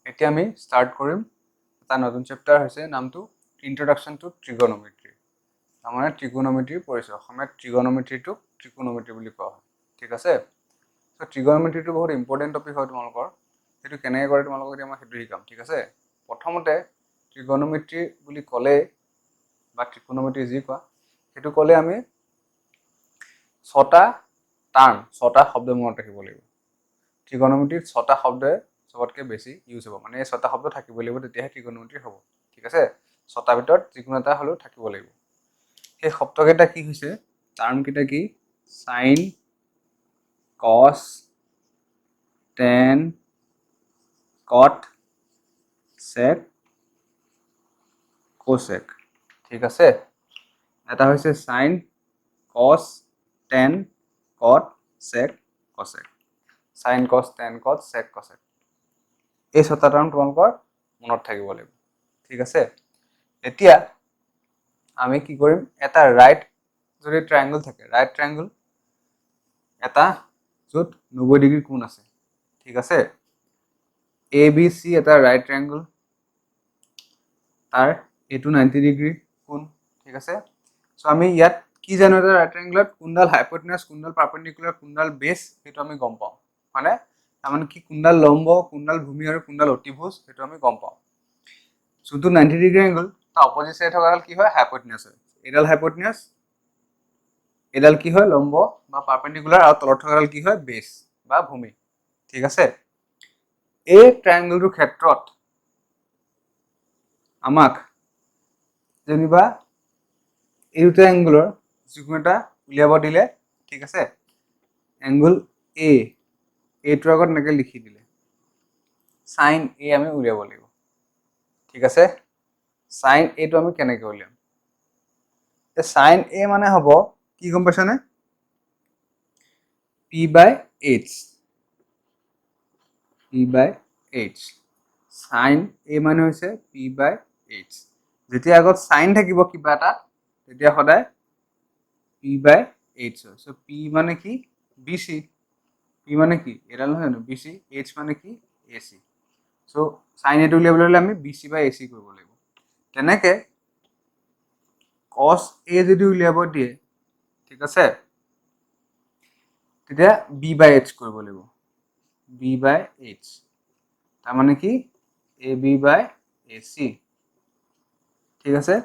এতিয়া আমি ষ্টাৰ্ট কৰিম এটা নতুন চেপ্টাৰ হৈছে নামটো ইন্ট্ৰডাকশ্যন টু ট্ৰিগনমেট্ৰি। তাৰমানে ত্ৰিকোণমিতিৰ পৰিচয়। অসমীয়াত ত্ৰিকোণমিতিটোক ত্ৰিকোণমিতি বুলি কোৱা হয়। ঠিক আছে। চ' ত্ৰিকোণমিতিটো বহুত ইম্পৰ্টেণ্ট টপিক হয় তোমালোকৰ। সেইটো কেনেকৈ কৰে তোমালোকক এতিয়া মই সেইটো শিকাম। ঠিক আছে। প্ৰথমতে ত্ৰিকোণমিতি বুলি ক'লে বা ত্ৰিকোণমিতি যি কোৱা সেইটো ক'লে আমি ছটা শব্দ মনত ৰাখিব লাগিব। ত্ৰিকোণমিতিত ছটা শব্দই সবতকৈ বেছি ইউজ হ'ব। মানে এই ছটা শব্দ থাকিব লাগিব, তেতিয়াহে ত্ৰিকোণমিতি হ'ব। ঠিক আছে। ছটাৰ ভিতৰত যিকোনো এটা হ'লেও থাকিব লাগিব। সেই শব্দকেইটা কি হৈছে, টাৰ্মকেইটা কি? সাইন, কস, টেন, কট, সেক, কোসেক। ঠিক আছে। এটা হৈছে সাইন, কস, টেন, কট, সেক, কোসেক। সাইন, কস, টেন, কট, সেক, কোসেক। এই ছটা টাৰ্ম তোমালোকৰ মনত থাকিব লাগিব। ঠিক আছে। এতিয়া আমি কি কৰিম, এটা ৰাইট যদি ট্ৰায়াংগল থাকে, ৰাইট ট্ৰায়াংগল এটা য'ত 90 ডিগ্ৰী কোণ আছে। ঠিক আছে। এ বি চি এটা ৰাইট ট্ৰায়াংগল, তাৰ এইটো 90 ডিগ্ৰী কোণ। ঠিক আছে। চ' আমি ইয়াত কি জানো, এটা ৰাইট ট্ৰায়াংগলত কোনডাল হাইপটেনাছ, কোনডাল পাৰপেণ্ডিকুলাৰ, কোনডাল বেছ, সেইটো আমি গম পাওঁ। মানে তাৰমানে কি, কোনডাল লম্ব, কোনডাল ভূমি আৰু কোনডাল অতিভুজ, সেইটো আমি গম পাওঁ। যোনটো 90 ডিগ্ৰী এংগল তাৰ অপজিট চাইড থকাডাল কি হয়, হাইপটেনাছ হয়। এইডাল হাইপটেনাছ, এইডাল কি হয়, লম্ব বা পাৰপেণ্ডিকুলাৰ, আৰু তলত থকাডাল কি হয়, বেছ বা ভূমি। ঠিক আছে। এই ট্ৰায়াংগলটোৰ ক্ষেত্ৰত আমাক যেনিবা এই দুটা এংগুলৰ যিকোনো এটা উলিয়াব দিলে, ঠিক আছে, এংগুল এইটোৰ আগত এনেকৈ লিখি দিলে সাইন এ আমি উলিয়াব লাগিব। ঠিক আছে। সাইন এটো আমি কেনেকৈ উলিয়াম? সাইন এ মানে হ'ব কি, গম পাইছানে? P/H। P/H। সাইন এ মানে হৈছে P/H। যেতিয়া আগত সাইন থাকিব কিবা এটা, তেতিয়া সদায় P/H হয়। চ' P মানে কি, BC। P মানে কি, এডাল নহয় জানো, BC। H মানে কি, AC। চ' সাইন এটো উলিয়াবলৈ হ'লে আমি BC/AC কৰিব লাগিব। তেনেকে কস এ যদি উলিয়াব দিয়ে, ঠিক আছে, তেতিয়া B/H কৰিব লাগিব। B/H তাৰমানে কি, AB/AC। ঠিক আছে।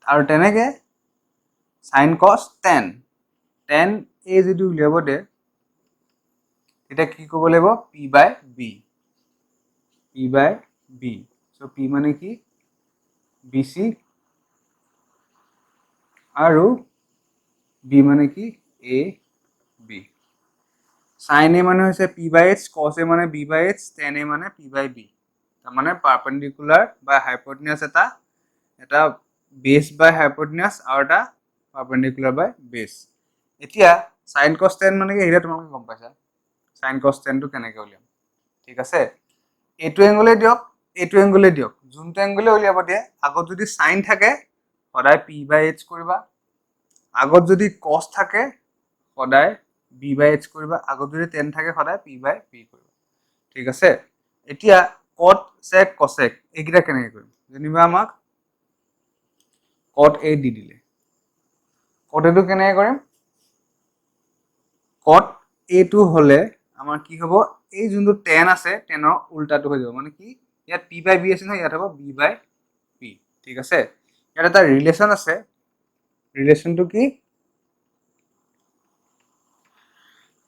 আৰু তেনেকে সাইন কস টেন এ যদি উলিয়াব দিয়ে, তেতিয়া কি কৰিব লাগিব, P/B। চ' P মানে কি, BC, আৰু B মানে কি, AB। সাইন এ মানে হৈছে P/H, কস এ মানে B/H, টেন এ মানে P/B। তাৰমানে পাৰপেণ্ডিকুলাৰ বা হাইপটেনাছ এটা বেছ বাই হাইপটেনাছ আৰু এটা পাৰপেণ্ডিকুলাৰ বাই বেছ। এতিয়া সাইন কস টেন মানে কি, এতিয়া তোমালোকে গম পাইছা সাইন কস টেনটো কেনেকৈ উলিয়াম। ঠিক আছে। এইটো এংগলে দিয়ক, এইটো এংগলে দিয়ক, যোনটো এংগলে উলিয়াব দিয়ে, আগত যদি সাইন থাকে সদায় P/H কৰিবা, আগত যদি কস থাকে সদায় B/H কৰিবা, আগত যদি টেন থাকে সদায় P/B কৰিবা। ঠিক আছে। এতিয়া কট, সেক, কসেক এইকেইটা কেনেকৈ কৰিম? যেনিবা আমাক কট এ দি দিলে, কট এটো কেনেকৈ কৰিম? কট এটো হলে আমাৰ কি হ'ব, এই যোনটো টেন আছে টেনৰ উল্টাটো হৈ যাব। মানে কি, ইয়াত P/B আছে নহয়, ইয়াত হ'ব B/P। ঠিক আছে। ইয়াত এটা ৰিলেশ্যন আছে, ৰিলেশ্যনটো কি,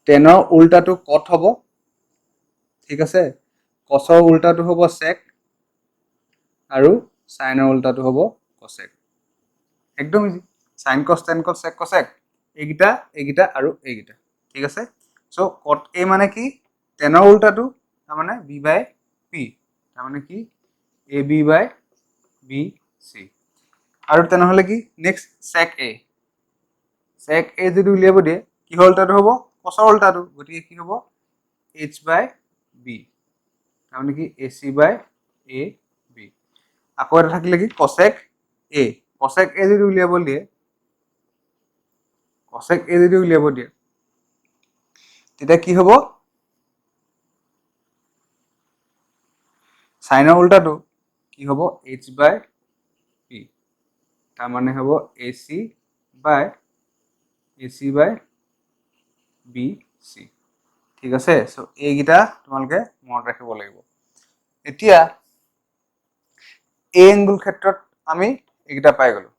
টেনৰ উল্টাটো কট হ'ব। ঠিক আছে। কছৰ উল্টাটো হ'ব সেক, আৰু সাইনৰ উল্টাটো হ'ব কসেক। একদম ইজি। সাইন কস টেন কস সেক কসেক, এইকেইটা আৰু এইকেইটা। ঠিক আছে। চ' কট এ মানে কি, টেনৰ উল্টাটো, তাৰমানে B/P, তাৰমানে কি AB/BC। আৰু তেনেহ'লে কি, নেক্সট সেক এ যদি উলিয়াব দিয়ে, কিহৰ উল্টাটো হ'ব, কছৰ উল্টাটো। গতিকে কি হ'ব, H/B, তাৰমানে কি AC/AB। আকৌ এটা থাকিলে কি, কসেক এ যদি উলিয়াব দিয়ে, তেতিয়া কি হ'ব, সাইনৰ উল্টাটো কি হ'ব h/p তাৰ মানে হ'ব ac/bc ঠিক আছে সো এইকেইটা তোমালোকে মনত ৰাখিব লাগিব এতিয়া এ এংগুল ক্ষেত্ৰত আমি এইকেইটা পাই গলো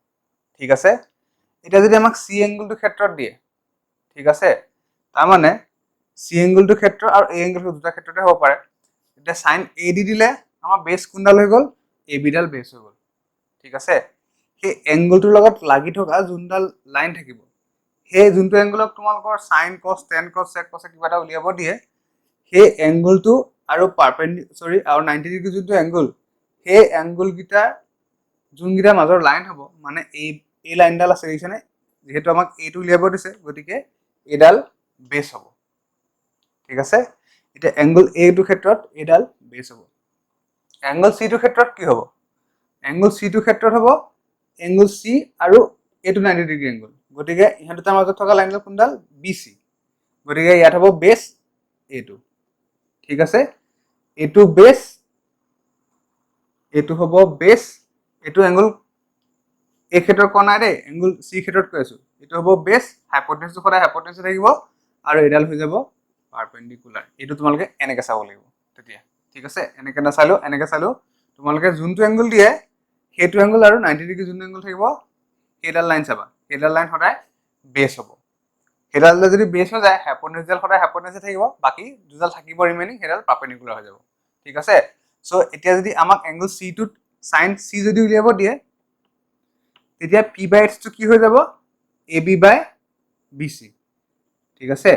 ঠিক আছে এতিয়া যদি আমাক চি এংগুলটো ক্ষেত্ৰত দিয়ে ঠিক আছে তাৰ মানে চি এংগুলটো ক্ষেত্ৰ আৰু এ এংগুলটো দুটা ক্ষেত্ৰতে হ'ব পাৰে এতিয়া সাইন এ দি দিলে আমাৰ বেছ কোনডাল হৈ গ'ল এ বি ডাল বেছ হৈ গ'ল ঠিক আছে সেই এংগুলটোৰ লগত লাগি থকা যোনডাল লাইন থাকিব সেই যোনটো এংগুলক তোমালোকৰ সাইন কস টেন কস সেক কস কিবা এটা উলিয়াব দিয়ে সেই এংগুলটো আৰু আৰু 90 ডিগ্ৰী যোনটো এংগুল সেই এংগুল গিটাৰ যোনগিটা মাজৰ লাইন হ'ব মানে এই লাইনডাল আছে দেখিছেনে যেহেতু আমাক এইটো উলিয়াব দিছে গতিকে এডাল বেছ হ'ব ঠিক আছে এতিয়া এংগুল এ টো ক্ষেত্ৰত এডাল বেছ হ'ব এংগুল চি টো ক্ষেত্ৰত কি হ'ব এংগুল চি টো ক্ষেত্ৰত হ'ব এংগুল চি আৰু এইটো 90 ডিগ্ৰী এংগুল গতিকে ইহঁত দুটাৰ মাজত থকা লাইনডাল কোনডাল বিসি গতিকে ইয়াত হ'ব বেছ এইটো ঠিক আছে এইটো বেছ এইটো হ'ব বেছ এইটো এংগুল এই ক্ষেত্ৰত কোৱা নাই দেই এংগুল চি ক্ষেত্ৰত কৈ আছো এইটো হ'ব বেছ হাইপোটেনছটো সদায় হাইপোটেনছ থাকিব আৰু এডাল হৈ যাব পাৰপেণ্ডিকুলাৰ এইটো তোমালোকে এনেকে চাব লাগিব তেতিয়া ঠিক আছে এনেকে নাচালো এনেকে চালো তোমালোকে যোনটো এংগুল দিয়ে সেইটো এংগুল আৰু 90 ডিগ্ৰী যোনটো এংগুল থাকিব সেইডাল লাইন চাবা সেইডাল লাইন সদায় বেছ হ'ব সেইডাল যদি বেছ হৈ যায় হাইপোটেনছডাল সদায় হাইপোটেনছে থাকিব বাকি দুডাল থাকিব ৰিমেইনিং সেইডাল পাৰপেণ্ডিকুলাৰ হৈ যাব ঠিক আছে সো এতিয়া যদি আমাক এংগুল চি টোত সাইন চি যদি উলিয়াব দিয়ে তেতিয়া p/h টো কি হৈ যাব ab/bc ঠিক আছে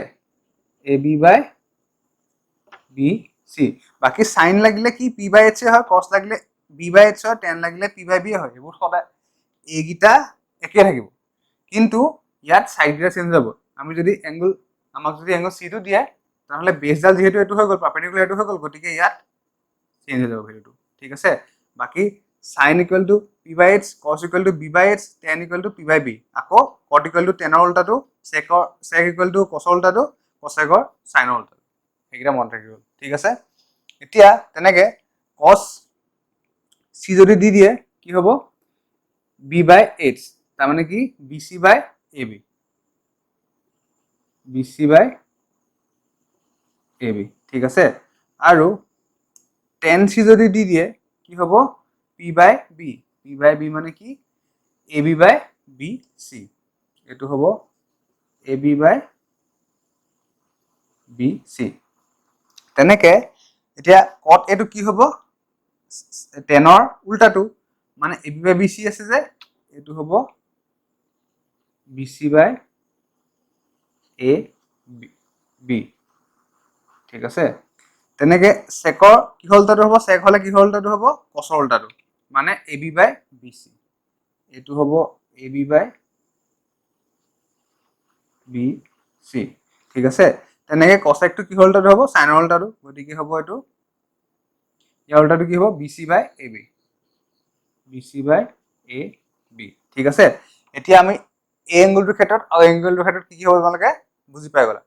ab/bc বাকি সাইন লাগিলে কি p/h হয় cos লাগিলে b/h হয় tan লাগিলে p/b হয় এইবোৰ সদায় এইগিটা একে থাকিব কিন্তু ইয়াত সাইড গিটা চেঞ্জ হ'ব আমি যদি এংগুল আমাক যদি এংগুল চি টো দিয়ে তাহলে বেছডাল যেহেতু এটো হৈ গ'ল পাৰপেণ্ডিকুলাৰ এটো হৈ গ'ল গতিকে ইয়াত চেঞ্জ হৈ যাব ভ্যালুটো ঠিক আছে বাকি sin equal to p/h cos equal to b/h tan equal to p/b আকৌ cot equal to tan ৰ উল্টাটো sec equal to cos ৰ উল্টাটো cosec ৰ sin ৰ উল্টাটো এইকেইটা মনত ৰাখিব ঠিক আছে এতিয়া তেনেকে cos c যদি দি দিয়ে কি হ'ব b/h তাৰ মানে কি bc/ab bc/ab ঠিক আছে আৰু tan c যদি দি দিয়ে কি হ'ব p/b p/b মানে কি ab/bc এটো হ'ব ab/bc তেনেকে এতিয়া cot এটো কি হ'ব tan ৰ উল্টাটো মানে ab/bc আছে যে এটো হ'ব bc/ab ঠিক আছে তেনেকে সেকৰ কিহৰ উল্টাটো হ'ব সেক হলে কিহৰ উল্টাটো হ'ব cos ৰ উল্টাটো মানে ab/bc এটো হ'ব ab/bc ঠিক আছে তেনেকে cosec টো কিহৰ উল্টাটো হ'ব sin ৰ উল্টাটো গতিকে হ'ব এটো ইয়াৰ উল্টাটো কি হ'ব bc/ab ঠিক আছে এতিয়া আমি এই এংগুলটোৰ ক্ষেত্ৰত আৰু এংগুলটোৰ ক্ষেত্ৰত কি হ'ব তোমালোকে বুজি পাই গলা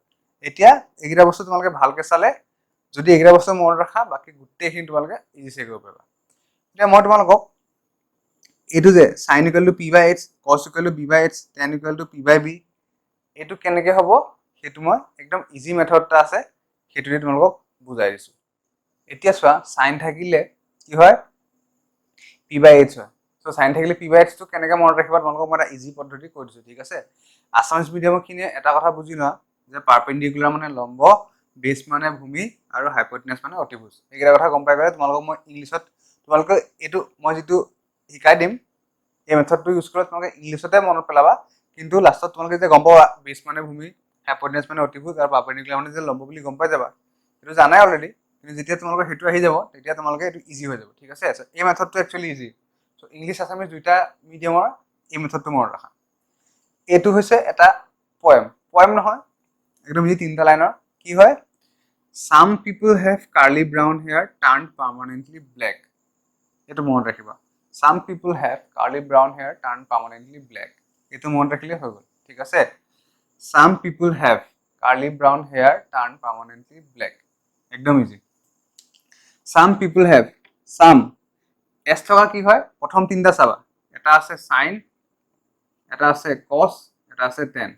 এতিয়া এইকেইটা বস্তু তোমালোকে ভালকে চালে যদি এইকেইটা বস্তু মনত ৰাখা বাকি গোটেইখিনি তোমালোকে ইজি চেক কৰিব পাৰিবা এতিয়া মই তোমালোকক এইটো যে sin equal to p/h cos equal to b/h tan equal to p/b এইটো কেনেকে হ'ব সেইটো মই একদম ইজি মেথড এটা আছে সেইটোৰে তোমালোকক বুজাই দিছো এতিয়া চোৱা sin থাকিলে কি হয় p/h হয় সো sin থাকিলে p/h টো কেনেকে মনত ৰাখিবা তোমালোকক মই এটা ইজি পদ্ধতি কৈ দিছো ঠিক আছে আসামিজ মিডিয়ামৰ খিনিয়ে এটা কথা বুজি লোৱা যে পাৰপেণ্ডিকুলাৰ মানে লম্ব বেছ মানে ভূমি আৰু হাইপোটেনাছ মানে অতিভুজ এইকেইটা কথা গম পাই গ'লে তোমালোকক মই ইংলিছত তোমালোকে এইটো মই যেটো শিকাই দিম এই মেথডটো ইউজ কৰি তোমালোকে ইংলিছতে মনত পেলাবা কিন্তু লাষ্টত তোমালোকে যে গম পাবা বেছ মানে ভূমি হাইপোটেনাছ মানে অতিভুজ আৰু পাৰপেণ্ডিকুলাৰ মানে যে লম্ব বুলি গম পাই যাবা সেইটো জানাই অলৰেডি কিন্তু যেতিয়া তোমালোকৰ হেতু আহি যাব তেতিয়া তোমালোকে এটো ইজি হৈ যাব ঠিক আছে এই মেথডটো actually easy so English Assamese দুইটা মিডিয়ামৰ এই মেথডটো মনত ৰাখা এটো হৈছে এটা পোয়েম নহয় একদম এই তিনটা লাইনৰ কি হয় some people have curly brown hair turned permanently black এটো মনত ৰাখিবা some people have curly brown hair turned permanently black এটো মনত ৰাখিলে হৈ গ'ল ঠিক আছে some people have curly brown hair turned permanently black একদম easy some people have sum S থকা কি হয় প্ৰথম তিনিটা চাবা এটা আছে সাইন এটা আছে কস এটা আছে টেন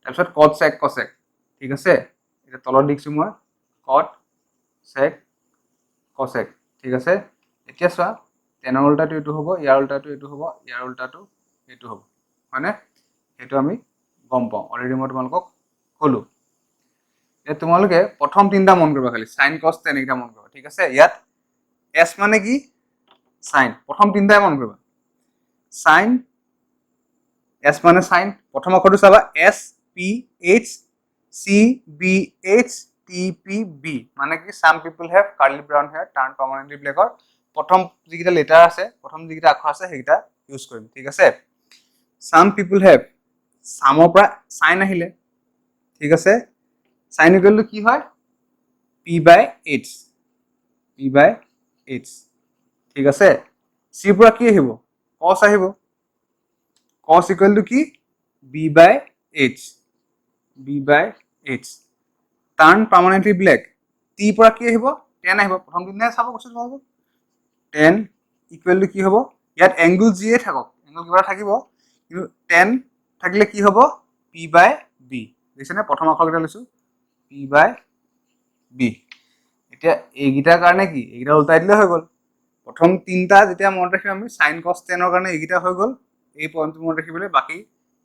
তাৰপিছত কট চেক কচেক ঠিক আছে এতিয়া তলত লিখিছোঁ মই কট চেক কচেক ঠিক আছে এতিয়া চোৱা টেনৰ উল্টাটো এইটো হ'ব ইয়াৰ উল্টাটো এইটো হ'ব ইয়াৰ উল্টাটো এইটো হ'ব হয়নে সেইটো আমি গম পাওঁ অলৰেডি মই তোমালোকক ক'লোঁ এতিয়া তোমালোকে প্ৰথম তিনিটা মন কৰিবা খালি সাইন কস টেন এইকেইটা মন কৰিবা ঠিক আছে ইয়াত এছ মানে কি সাইন প্ৰথম তিনিটাই মন কৰিবা সাইন এছ মানে সাইন প্ৰথম আখৰটো চাবা S P H C B H T P B মানে কি some people have curly brown hair turn permanently ব্লেকৰ প্ৰথম যিকেইটা লেটাৰ আছে প্ৰথম যিকেইটা আখৰ আছে সেইকেইটা ইউজ কৰিম ঠিক আছে সাম পিপল হেভ সামৰ পৰা সাইন আহিলে ঠিক আছে সাইন ইকুৱেল টু কি হয় পি বাই এইচ পি বাই এইচ ঠিক আছে চিৰ পৰা কি আহিব কছ আহিব cos equal to কি b by h b by h turn permanently black t পৰা কি আহিব 10 আহিব প্ৰথম দিনে চাব কৈছো তোমালোকক 10 equal to কি হ'ব ইয়াত এংগল যিয়ে থাকক এংগল কিবা থাকিব কিন্তু 10 থাকিলে কি হ'ব p by b দেখিছেনে প্ৰথম আখৰকেইটা লৈছো p by b এতিয়া এইকেইটাৰ কাৰণে কি এইকেইটা উল্টাই দিলে হৈ গ'ল প্ৰথম তিনিটা যেতিয়া মনত ৰাখিম আমি sin cos 10 ৰ কাৰণে এইকেইটা হৈ গ'ল এই পইণ্টটো মনত ৰাখিবলৈ বাকী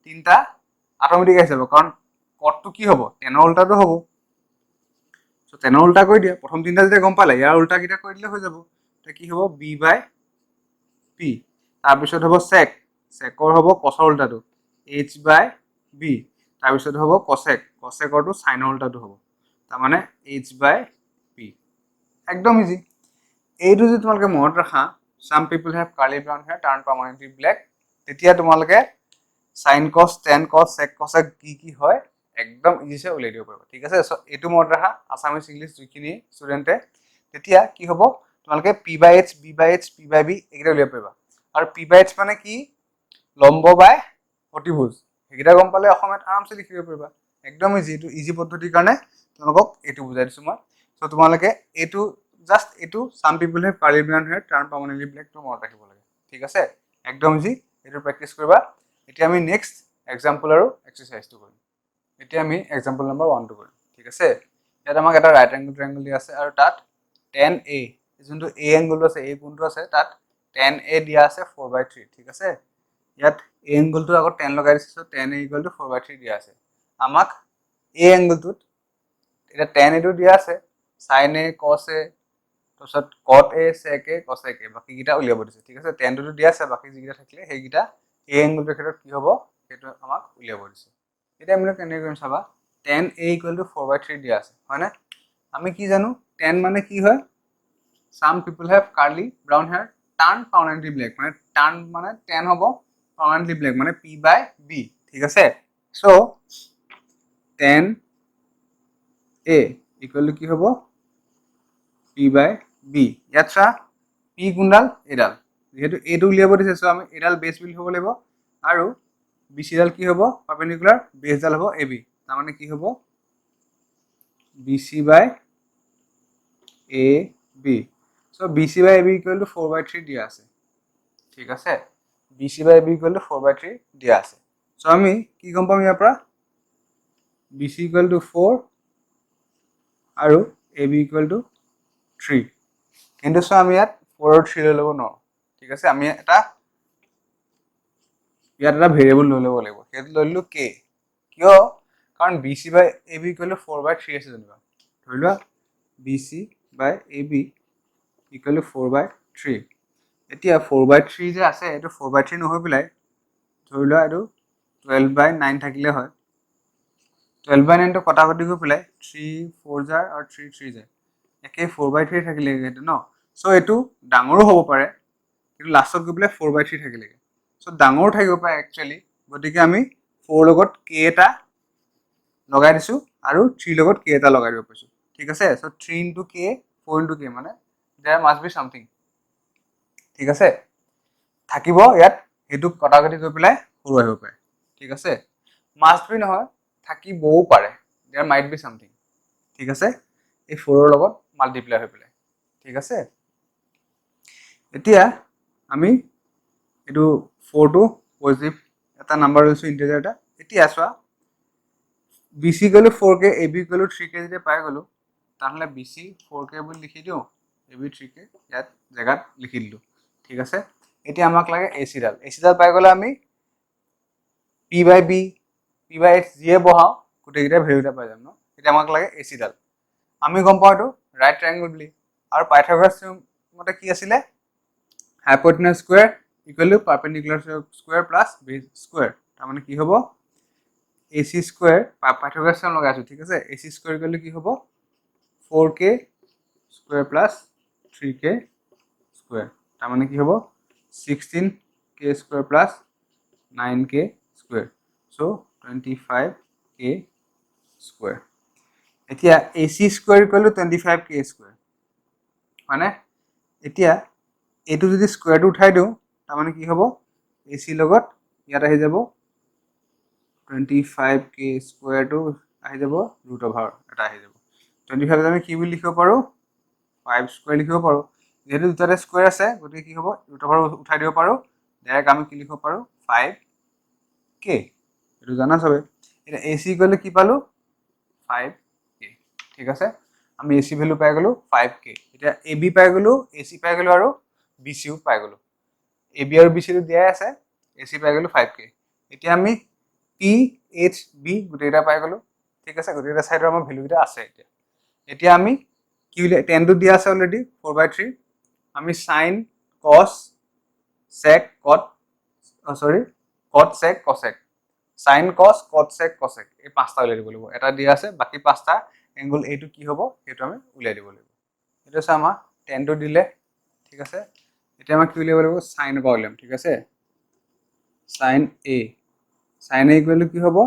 তিনিটা অট'মেটিক আহি যাব কাৰণ কটটো কি হ'ব 10 ৰ উল্টাটো হ'ব চ' 10 ৰ উল্টা কৰি দিয়া প্ৰথম তিনিটা যেতিয়া গম পালে ইয়াৰ উল্টাকেইটা কৰি দিলে হৈ যাব এতিয়া কি হ'ব b বাই p তাৰপিছত হ'ব sec secৰ হ'ব cosৰ উল্টাটো h বাই b তাৰপিছত হ'ব cosec cosecৰটো sinৰ উল্টাটো হ'ব তাৰমানে h বাই p একদম ইজি এইটো যদি তোমালোকে মনত ৰাখা some people have curly brown hair turn permanently black তেতিয়া তোমালোকে sin cos tan cos sec cosec কি হয় একদম ইজিছে উলিয়াই দিব পাৰিবা ঠিক আছে সো এইটো মনত ৰাখা আসামিজ ইংলিশ যিখিনি ষ্টুডেণ্টে তেতিয়া কি হ'ব তোমালোকে p by h b by h p by b এইকেইটা উলিয়াব পাৰিবা আৰু p by h মানে কি লম্ব বাই অতিভুজ এইকেইটা গম পালে অসমত আৰামছে লিখিব পাৰিবা একদম ইজি এইটো ইজি পদ্ধতিৰ কাৰণে তোমালোকক এইটো বুজাই দিছো মই সো তোমালোকে এইটো জাস্ট এইটো সাম people have curly brown hair turn permanently black টো মনত ৰাখিব লাগে ঠিক আছে একদম ইজি এইটো প্ৰেক্টিছ কৰিবা এতিয়া আমি নেক্সট এক্সাম্পল আৰু এক্সাৰসাইজটো কৰিম এতিয়া আমি এক্সাম্পল নম্বৰ 1 টো কৰিম ঠিক আছে ইয়াত আমাক এটা ৰাইট এংগল ট্ৰায়াঙ্গল দিয়া আছে আৰু তাত tan a যোনটো a এংগলটো আছে a কোণটো আছে তাত tan a দিয়া আছে 4/3 ঠিক আছে ইয়াত a এংগলটো আগত 10 লগাই দিছে সো tan a = 4/3 দিয়া আছে আমাক a এংগলটোত এটা tan a টো দিয়া আছে sin a cos a তাৰপিছত cot a sec a cosec a বাকিকেইটা উলিয়াব দিছে ঠিক আছে tan টো দিয়া আছে বাকি যিকেইটা থাকিলে সেইকেইটা a এংগলটোৰ ক্ষেত্ৰত কি হ'ব সেইটো আমাক উলিয়াব দিছে এটা আমি কেনেকৈ কৰিম চাবা tan a = 4/3 দিয়া আছে হয়নে আমি কি জানো tan মানে কি হয় some people have curly brown hair turn permanently black মানে turn মানে tan হ'ব permanently black মানে p by b ঠিক আছে সো tan a = কি হ'ব p by b ইয়াত চা p গুণডাল এডাল যেহেতু a টো উলিয়াব দিছে সো আমি এডাল বেস বিল হ'ব লাগিব আৰু BC ডাল কি হ'ব পারপেন্ডিকুলার বেস ডাল হ'ব AB তার মানে কি হ'ব BC by AB so BC by AB = 4/3 দিয়া আছে ঠিক আছে BC by AB = 4/3 দিয়া আছে সো আমি কি গম পাম ইয়াৰ পৰা BC = 4 আৰু AB = 3 কিন্তু সো আমি ইয়াত 4 আৰু 3 লৈ ল'ব নোৱাৰো ঠিক আছে আমি এটা ইয়াত এটা ভেৰিয়েবল লৈ ল'ব লাগিব সেইটো লৈ ললো k কিয় কাৰণ BC by AB = 4/3 আছে জানিবা ধৰি লোৱা BC by AB = 4/3 এতিয়া 4/3 যে আছে এটো 4/3 নহৈ পেলাই ধৰি লোৱা এটো 12/9 থাকিলে হয় 12/9 টো কটাকটি গৈ পেলাই 3 4 যায় আৰু 3 3 যায় একে 4/3 থাকিলে এটা ন সো এটো ডাঙৰো হ'ব পাৰে কিন্তু লাষ্টত গৈ পেলাই 4/3 থাকিলে সো ডাঙৰ থাকিব পাৰে একচুয়ালি গতিকে আমি 4 লগত k এটা লগাই দিছো আৰু 3 লগত k এটা লগাই দিব পাৰিছো ঠিক আছে সো 3 * k 4 * k মানে there must be something ঠিক আছে থাকিব ইয়াত হেতু কটাকটি গৈ পেলাই সৰু আহিব পাৰে ঠিক আছে must be নহয় থাকিবও পাৰে there might be something ঠিক আছে এই 4 ৰ লগত মাল্টিপ্লাই হৈ পেলাই ঠিক আছে এতিয়া আমি এইটো 4 টো পজিটিভ এটা নাম্বাৰ লৈছো ইন্টিজাৰ এটা এতিয়া চোৱা BC গলো 4k AB গলো 3k যেতিয়া পাই গলো তাহলে BC 4k বুলি লিখি দিও AB 3k ইয়াত জায়গাত লিখি দিলো ঠিক আছে এতিয়া আমাক লাগে AC ডাল পাই গলে আমি P/B P/H যিয়ে বহাও গোটেইকেইটা ভ্যালুটা পাই যাম ন এতিয়া আমাক লাগে AC ডাল আমি গম পাও এইটো ৰাইট ট্ৰায়াঙ্গল বুলি আৰু পাইথাগোৰাছ মতে কি আছিলে hypotenuse square equal to perpendicular square plus base square তাৰ মানে কি হ'ব AC স্কয়াৰ পাইথাগোৰাছ লগাইছো ঠিক আছে AC স্কয়াৰ ইকুৱেল টু কি হ'ব 4k square plus 3k square তাৰ মানে কি হ'ব 16k square plus 9k square so 25k square এতিয়া AC square equal two 25k square মানে এতিয়া এটো যদি স্কয়াৰটো উঠাই দিও তাৰ মানে কি হ'ব AC লগত ইয়াত আহি যাব 25k স্কয়াৰটো আহি যাব ৰুট ওভাৰ এটা আহি যাব 25 আমি কি বুলি লিখিব পাৰো 5 স্কয়াৰ লিখিব পাৰো যেহেতু দুটাতে স্কয়াৰ আছে গতিকে কি হ'ব ৰুট ওভাৰ উঠাই দিব পাৰো ডাইৰেক্ট আমি কি লিখিব পাৰো 5k এটো জানা সবে এটা AC গলে কি পালো 5k ঠিক আছে আমি AC ভ্যালু পাই গলো 5k এটা AB পাই গলো AC পাই গলো আৰু BC ও পাই গলো AB আৰু BC টো দিয়াই আছে AC পাই গলো 5k এতিয়া আমি PHB গোটেইটা পাই গলো ঠিক আছে গোটেইটা সাইডৰ আমাৰ ভ্যালু এটা আছে এতিয়া আমি কি 10 টো দিয়া আছে অলৰেডি 4/3 আমি sin cos sec cot cot sec cosec sin cos cot sec cosec এই পাঁচটা উলিয়াই দিব লাগিব এটা দিয়া আছে বাকি পাঁচটা এংগল এটো কি হ'ব এটো আমি উলিয়াই দিব লাগিব এটা আছে আমাৰ 10 টো দিলে ঠিক আছে এতিয়া আমাক কি উলিয়াব লাগিব sin প্ৰবলেম ঠিক আছে sin a sin a equal to কি হ'ব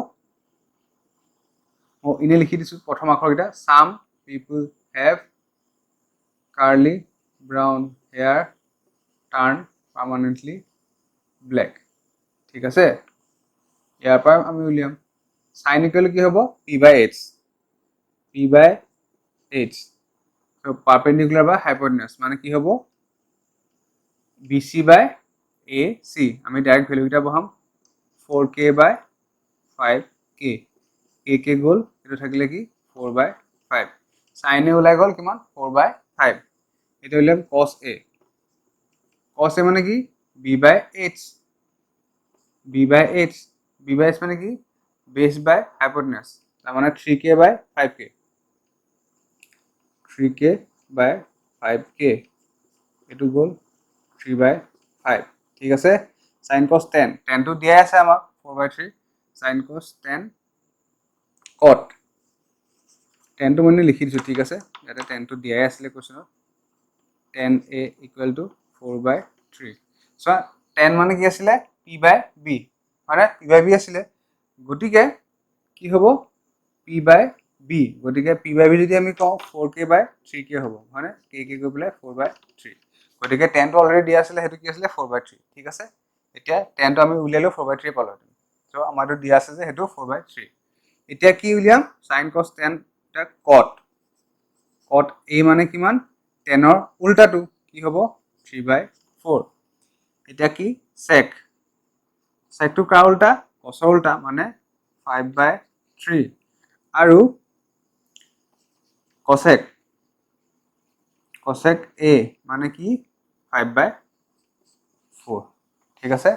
ও ইনে লিখি দিছো প্ৰথম আখৰকিটা some people have curly brown hair turn permanently black ঠিক আছে ইয়াৰ পৰা আমি উলিয়াম sin ইকুৱেল কি হ'ব p/h so perpendicular বা hypotenuse মানে কি হ'ব BC by AC আমি ডাইরেক্ট ভ্যালু কিটা বহাম 4k by 5k k গল এটো থাকিলে কি 4/5 sin a ওলাই গল কিমান 4/5 এটা হইল cos a মানে কি b/h মানে কি base by hypotenuse তার মানে 3k by 5k 3k by 5k এটো গল 3/5 ঠিক আছে sin cos 10 টো দিয়া আছে আমাক 4/3 sin cos 10 cot 10 টো মানে লিখি দিছো ঠিক আছে ইয়াতে 10 টো দিয়াই আছিল কোৱেশ্চনত 10a = 4/3 সো 10 মানে কি আছিল p/b মানে p/b আছিল গটিকে কি হ'ব p/b গটিকে p/b যদি আমি কও 4k/3k হ'ব মানে k গৈ পেলাই 4/3 গটিকে 10 টো অলৰেডি দিয়া আছিল হেতু কি আছিল 4/3 ঠিক আছে এতিয়া 10 টো আমি উলিয়ালো 4/3 পালো সো আমাৰটো দিয়া আছে যে হেতু 4/3 এতিয়া কি উলিয়াম sin cos 10 টা cot a মানে কিমান 10 ৰ উল্টাটো কি হ'ব 3/4 এতিয়া কি sec টো কাৰ উল্টা cos ৰ উল্টা মানে 5/3 আৰু cosec a মানে কি 5/4 ঠিক আছে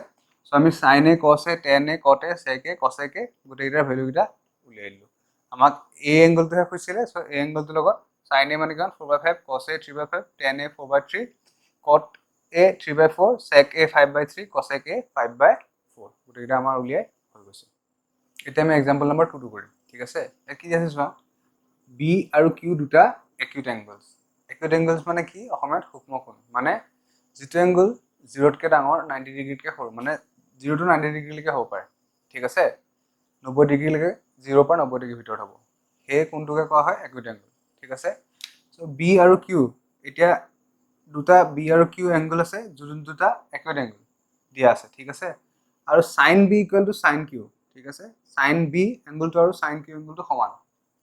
সো আমি sin a cos a tan a cot a sec a cosec a গোটেইটাৰ ভ্যালু কিটা উলিয়াই দিলো আমাক a এংগলটো হে কৈছিলে সো a এংগলটো লগত sin a মানে কিমান 4/5 cos a 3/5 tan a 4/3 cot a 3/4 sec a 5/3 cosec a 5/4 গোটেইটা আমাৰ উলিয়াই হৈ গৈছে এটা আমি एग्जांपल নম্বৰ 2 টো কৰিম ঠিক আছে কি আছে চোৱা b আৰু q দুটা acute angles মানে কি অসমত সূক্ষ্ম কোণ মানে যেটো এংগল 0 তকে ডাঙৰ 90 ডিগ্ৰীতকে সৰু মানে 0 to 90 ডিগ্ৰীলৈকে হ'ব পাৰে ঠিক আছে 90 ডিগ্ৰীলৈকে 0 পৰা 90 ডিগ্ৰী ভিতৰত হ'ব সেই কোণটোকে কোৱা হয় acute angle ঠিক আছে সো b আৰু q এতিয়া দুটা b আৰু q এংগল আছে যোন দুটা acute angle দিয়া আছে ঠিক আছে আৰু sin b = sin q ঠিক আছে sin b এংগলটো আৰু sin q এংগলটো সমান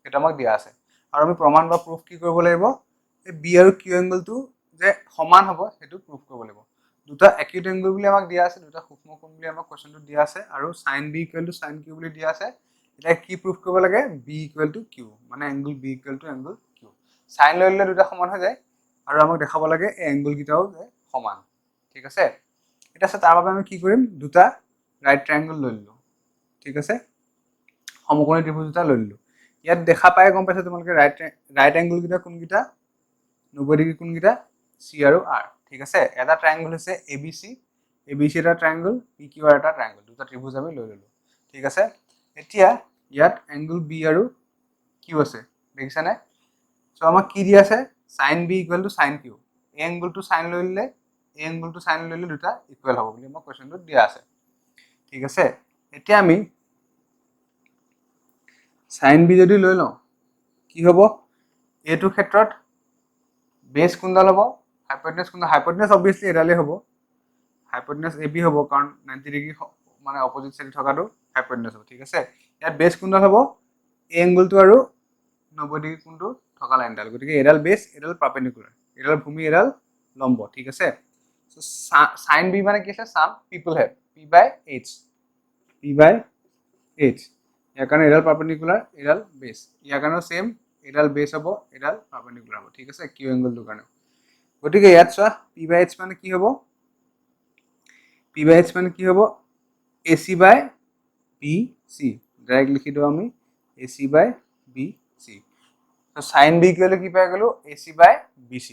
এটা আমাক দিয়া আছে আৰু আমি প্ৰমাণ বা প্ৰুফ কি কৰিব লাগিব এই b আৰু q এংগলটো যে সমান হ'ব সেইটো প্ৰুভ কৰিব লাগিব দুটা একিউট এংগল বুলি আমাক দিয়া আছে দুটা সূক্ষ্ম কোণ বুলি আমাক কোৱেশ্চনটো দিয়া আছে আৰু sin b = sin q বুলি দিয়া আছে এতিয়া কি প্ৰুভ কৰিব লাগে b = q মানে angle b = angle q sin লৈ ললে দুটা সমান হৈ যায় আৰু আমাক দেখাব লাগে এই এংগল কিটাও যে সমান ঠিক আছে এটা আছে তাৰ বাবে আমি কি কৰিম দুটা ৰাইট ট্ৰায়াঙ্গল লৈ ললো ঠিক আছে সমকোণী ত্ৰিভুজ দুটা লৈ ললো ইয়াত দেখা পাই গম পাইছে তোমালোকে ৰাইট এংগল কিটা কোনকিটা 90 ডিগ্ৰী কোনকিটা c আৰু r ঠিক আছে এটা ট্ৰায়াঙ্গল হৈছে abc এটা ট্ৰায়াঙ্গল pqr এটা ট্ৰায়াঙ্গল দুটা ত্ৰিভুজ আমি লৈ ললো ঠিক আছে এতিয়া ইয়াত এংগল b আৰু q আছে দেখিছানে সো আমাক কি দিয়া আছে sin b = sin q এই এংগলটো sin লৈ ললে এই এংগলটো sin লৈ ললে দুটা ইকুৱেল হ'ব বুলি আমাক কোৱেশ্চনটো দিয়া আছে ঠিক আছে এতিয়া আমি sin b যদি লৈ লওঁ কি হ'ব এইটো ক্ষেত্ৰত বেস কোনডাল হ'ব হাইপোটেনাস অবভিয়াসলি এডালে হ'ব হাইপোটেনাস ab হ'ব কাৰণ 90 ডিগ্ৰী মানে অপোজিট সাইড থকাটো হাইপোটেনাস হ'ব ঠিক আছে ইয়াত বেস কোনডাল হ'ব এই এংগলটো আৰু 90 ডিগ্ৰী কোণটো থকা লাইনডাল গতিকে এডাল বেস এডাল পারপেন্ডিকুলার এডাল ভূমি এডাল লম্ব ঠিক আছে সো sin b মানে কি আছে সাম পিপল হ্যাভ p/h ইয়াৰ কাৰণে এডাল পাৰপেন্ডিকুলাৰ এডাল বেস ইয়াৰ কাৰণেও সেম এডাল বেস হ'ব এডাল পাৰপেন্ডিকুলাৰ হ'ব ঠিক আছে কিউ এংগলটোৰ কাৰণে গতিকে ইয়াত চোৱা p/h মানে কি হ'ব p/h মানে কি হ'ব ac/bc ডাইৰেক্ট লিখি দিও আমি ac/bc তো sin b কিলে কি পাই গলো ac/bc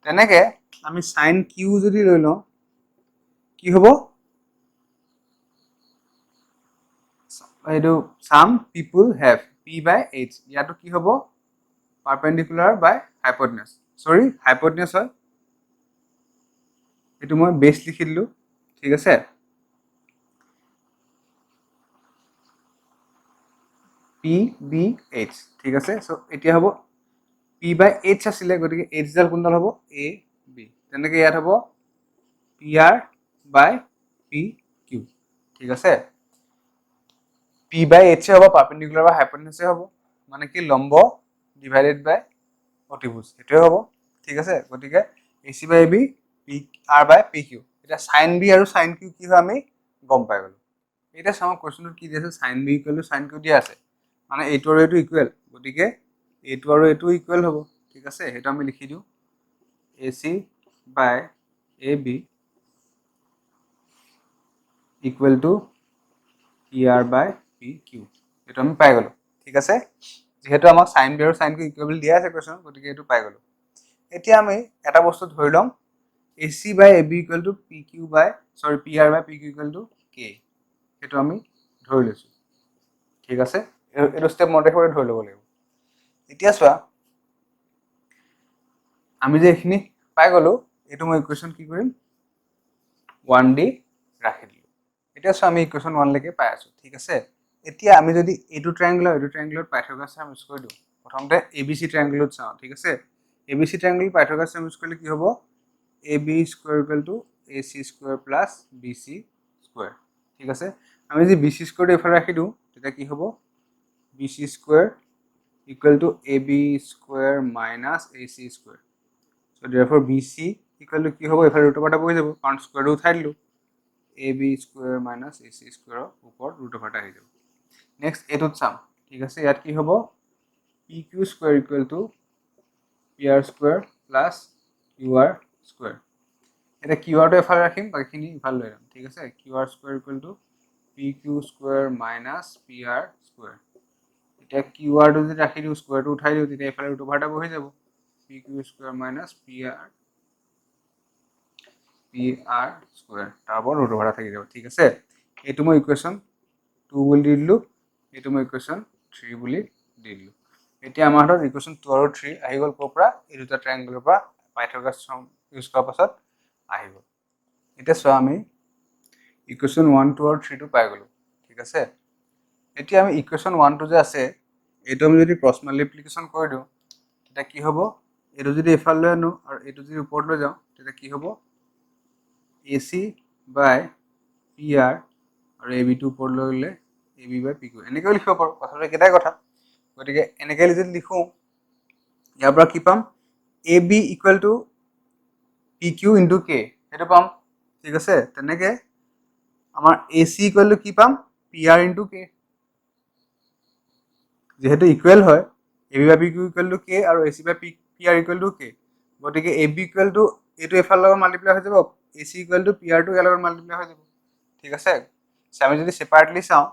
তেনেকে আমি sin q যদি লৈ লওঁ কি হ'ব এইটো সাম পিপল হ্যাভ p/h ইয়াটো কি হ'ব পারপেন্ডিকুলার বাই হাইপোটেনাস সরি হাইপোটেনাস হয় এটো মই বেস লিখি দিলো ঠিক আছে p/h ঠিক আছে সো এতিয়া হ'ব p/h আছিল গতিকে h ডাল কোনডাল হ'ব a b তেনেকে ইয়াত হ'ব pr/pq ঠিক আছে p/h হ'ব পারপেন্ডিকুলার বাই হাইপোটেনাস হ'ব মানে কি লম্ব ডিভাইডেড বাই অতিভুজ এটাই হ'ব ঠিক আছে গতিকে ac/ab pr/pq এটা sin b আৰু sin q কি হয় আমি গম পাই গলো এটা সাম কোৱেশ্চনটো কি দিছে sin b = sin q দিয়া আছে মানে এইটো আৰু এইটো ইকুৱেল গতিকে এইটো আৰু এইটো ইকুৱেল হ'ব ঠিক আছে এটা আমি লিখি দিও ac/ab equal to pr/pq এটা আমি পাই গলো ঠিক আছে যেহেতু আমাক sin b আৰু sin q ইকুৱেল দিয়া আছে কোৱেশ্চন গতিকে এটো পাই গলো এতিয়া আমি এটা বস্তু ধৰি লম ac/ab equal to pr/pq equal to k এটো আমি ধৰি লৈছো ঠিক আছে এটো স্টেপ মতে কৰি ধৰি লব লাগিব এতিয়া চোৱা আমি যে এখিনি পাই গলো এটো মই ইকুৱেশন কি কৰিম 1d ৰাখি দিলো এতিয়া চোৱা আমি ইকুৱেশন 1 লৈকে পাই আছো ঠিক আছে এতিয়া আমি যদি এটো ট্ৰায়াঙ্গলৰ পাইথাগোৰাছ সাম ইউজ কৰি দিও প্ৰথমতে abc ট্ৰায়াঙ্গলত চাও ঠিক আছে abc ট্ৰায়াঙ্গল পাইথাগোৰাছ সাম ইউজ কৰিলে কি হ'ব ab square equal to ac square plus bc square ঠিক আছে আমি যদি bc square এফালে ৰাখি দিও তেতিয়া কি হ'ব bc square equal to ab square minus ac square so therefore bc equal to কি হ'ব এফালে ৰুট অভাৰটা বহি যাব কাৰণ স্কয়াৰ উঠাই দিলো ab square minus ac square ওপৰ ৰুট অভাৰটা হৈ যাব নেক্সট এটোত চাম ঠিক আছে ইয়াত কি হ'ব pq square equal to pr square plus qr square এটা qr টো এফালে ৰাখিম বাকিখিনি ইফালে লৈ যাম ঠিক আছে qr square equal to pq square minus pr square এটা qr টো যদি ৰাখি দিও স্কয়াৰ টো উঠাই দিও তেতিয়া এফালে ৰুট অভাৰটা বহি যাব pq square minus pr square তাৰপৰ ৰুট অভাৰটা থাকি যাব ঠিক আছে এটো মই ইকুৱেশন 2 বুলি দিলু এটো মই ইকুৱেশন 3 বুলি দিলু এতিয়া আমাৰ হাতত ইকুৱেশন 2 আৰু 3 আহি গল কোপৰা এই দুটা ট্ৰায়াঙ্গলৰ পৰা পাইথাগোৰাছ ইউজ কৰাৰ পাছত আহিব এতিয়া চোৱা আমি ইকুৱেশন 1 2 আৰু 3 টো পাই গলো ঠিক আছে এতিয়া আমি ইকুৱেশন 1 টো যে আছে এটো আমি যদি ক্ৰছ মাল্টিপ্লিকেশন কৰি দিও তেতিয়া কি হ'ব এটো যদি এফাল লৈ আনো আৰু এটো যদি ওপৰত লৈ যাও তেতিয়া কি হ'ব ac by pr আৰু ab টো ওপৰত লৈ গলে ab by pq এনেকৈ লিখিব পাৰো কথাটো একেটাই কথা গতিকে এনেকৈ যদি লিখো ইয়াৰ পৰা কি পাম ab equal to PQ into K সেইটো পাম ঠিক আছে তেনেকে আমাৰ AC ইকুৱেল টু কি পাম PR ইনটু K যেহেতু ইকুৱেল হয় AB by PQ equal to K আৰু AC by PR equal to K গতিকে AB ইকুৱেল টু এইটো এফালৰ লগত মাল্টিপ্লাই হৈ যাব AC ইকুৱেল টু PR টো ইয়াৰ লগত মাল্টিপ্লাই হৈ যাব ঠিক আছে আমি যদি সেপাৰেটলি চাওঁ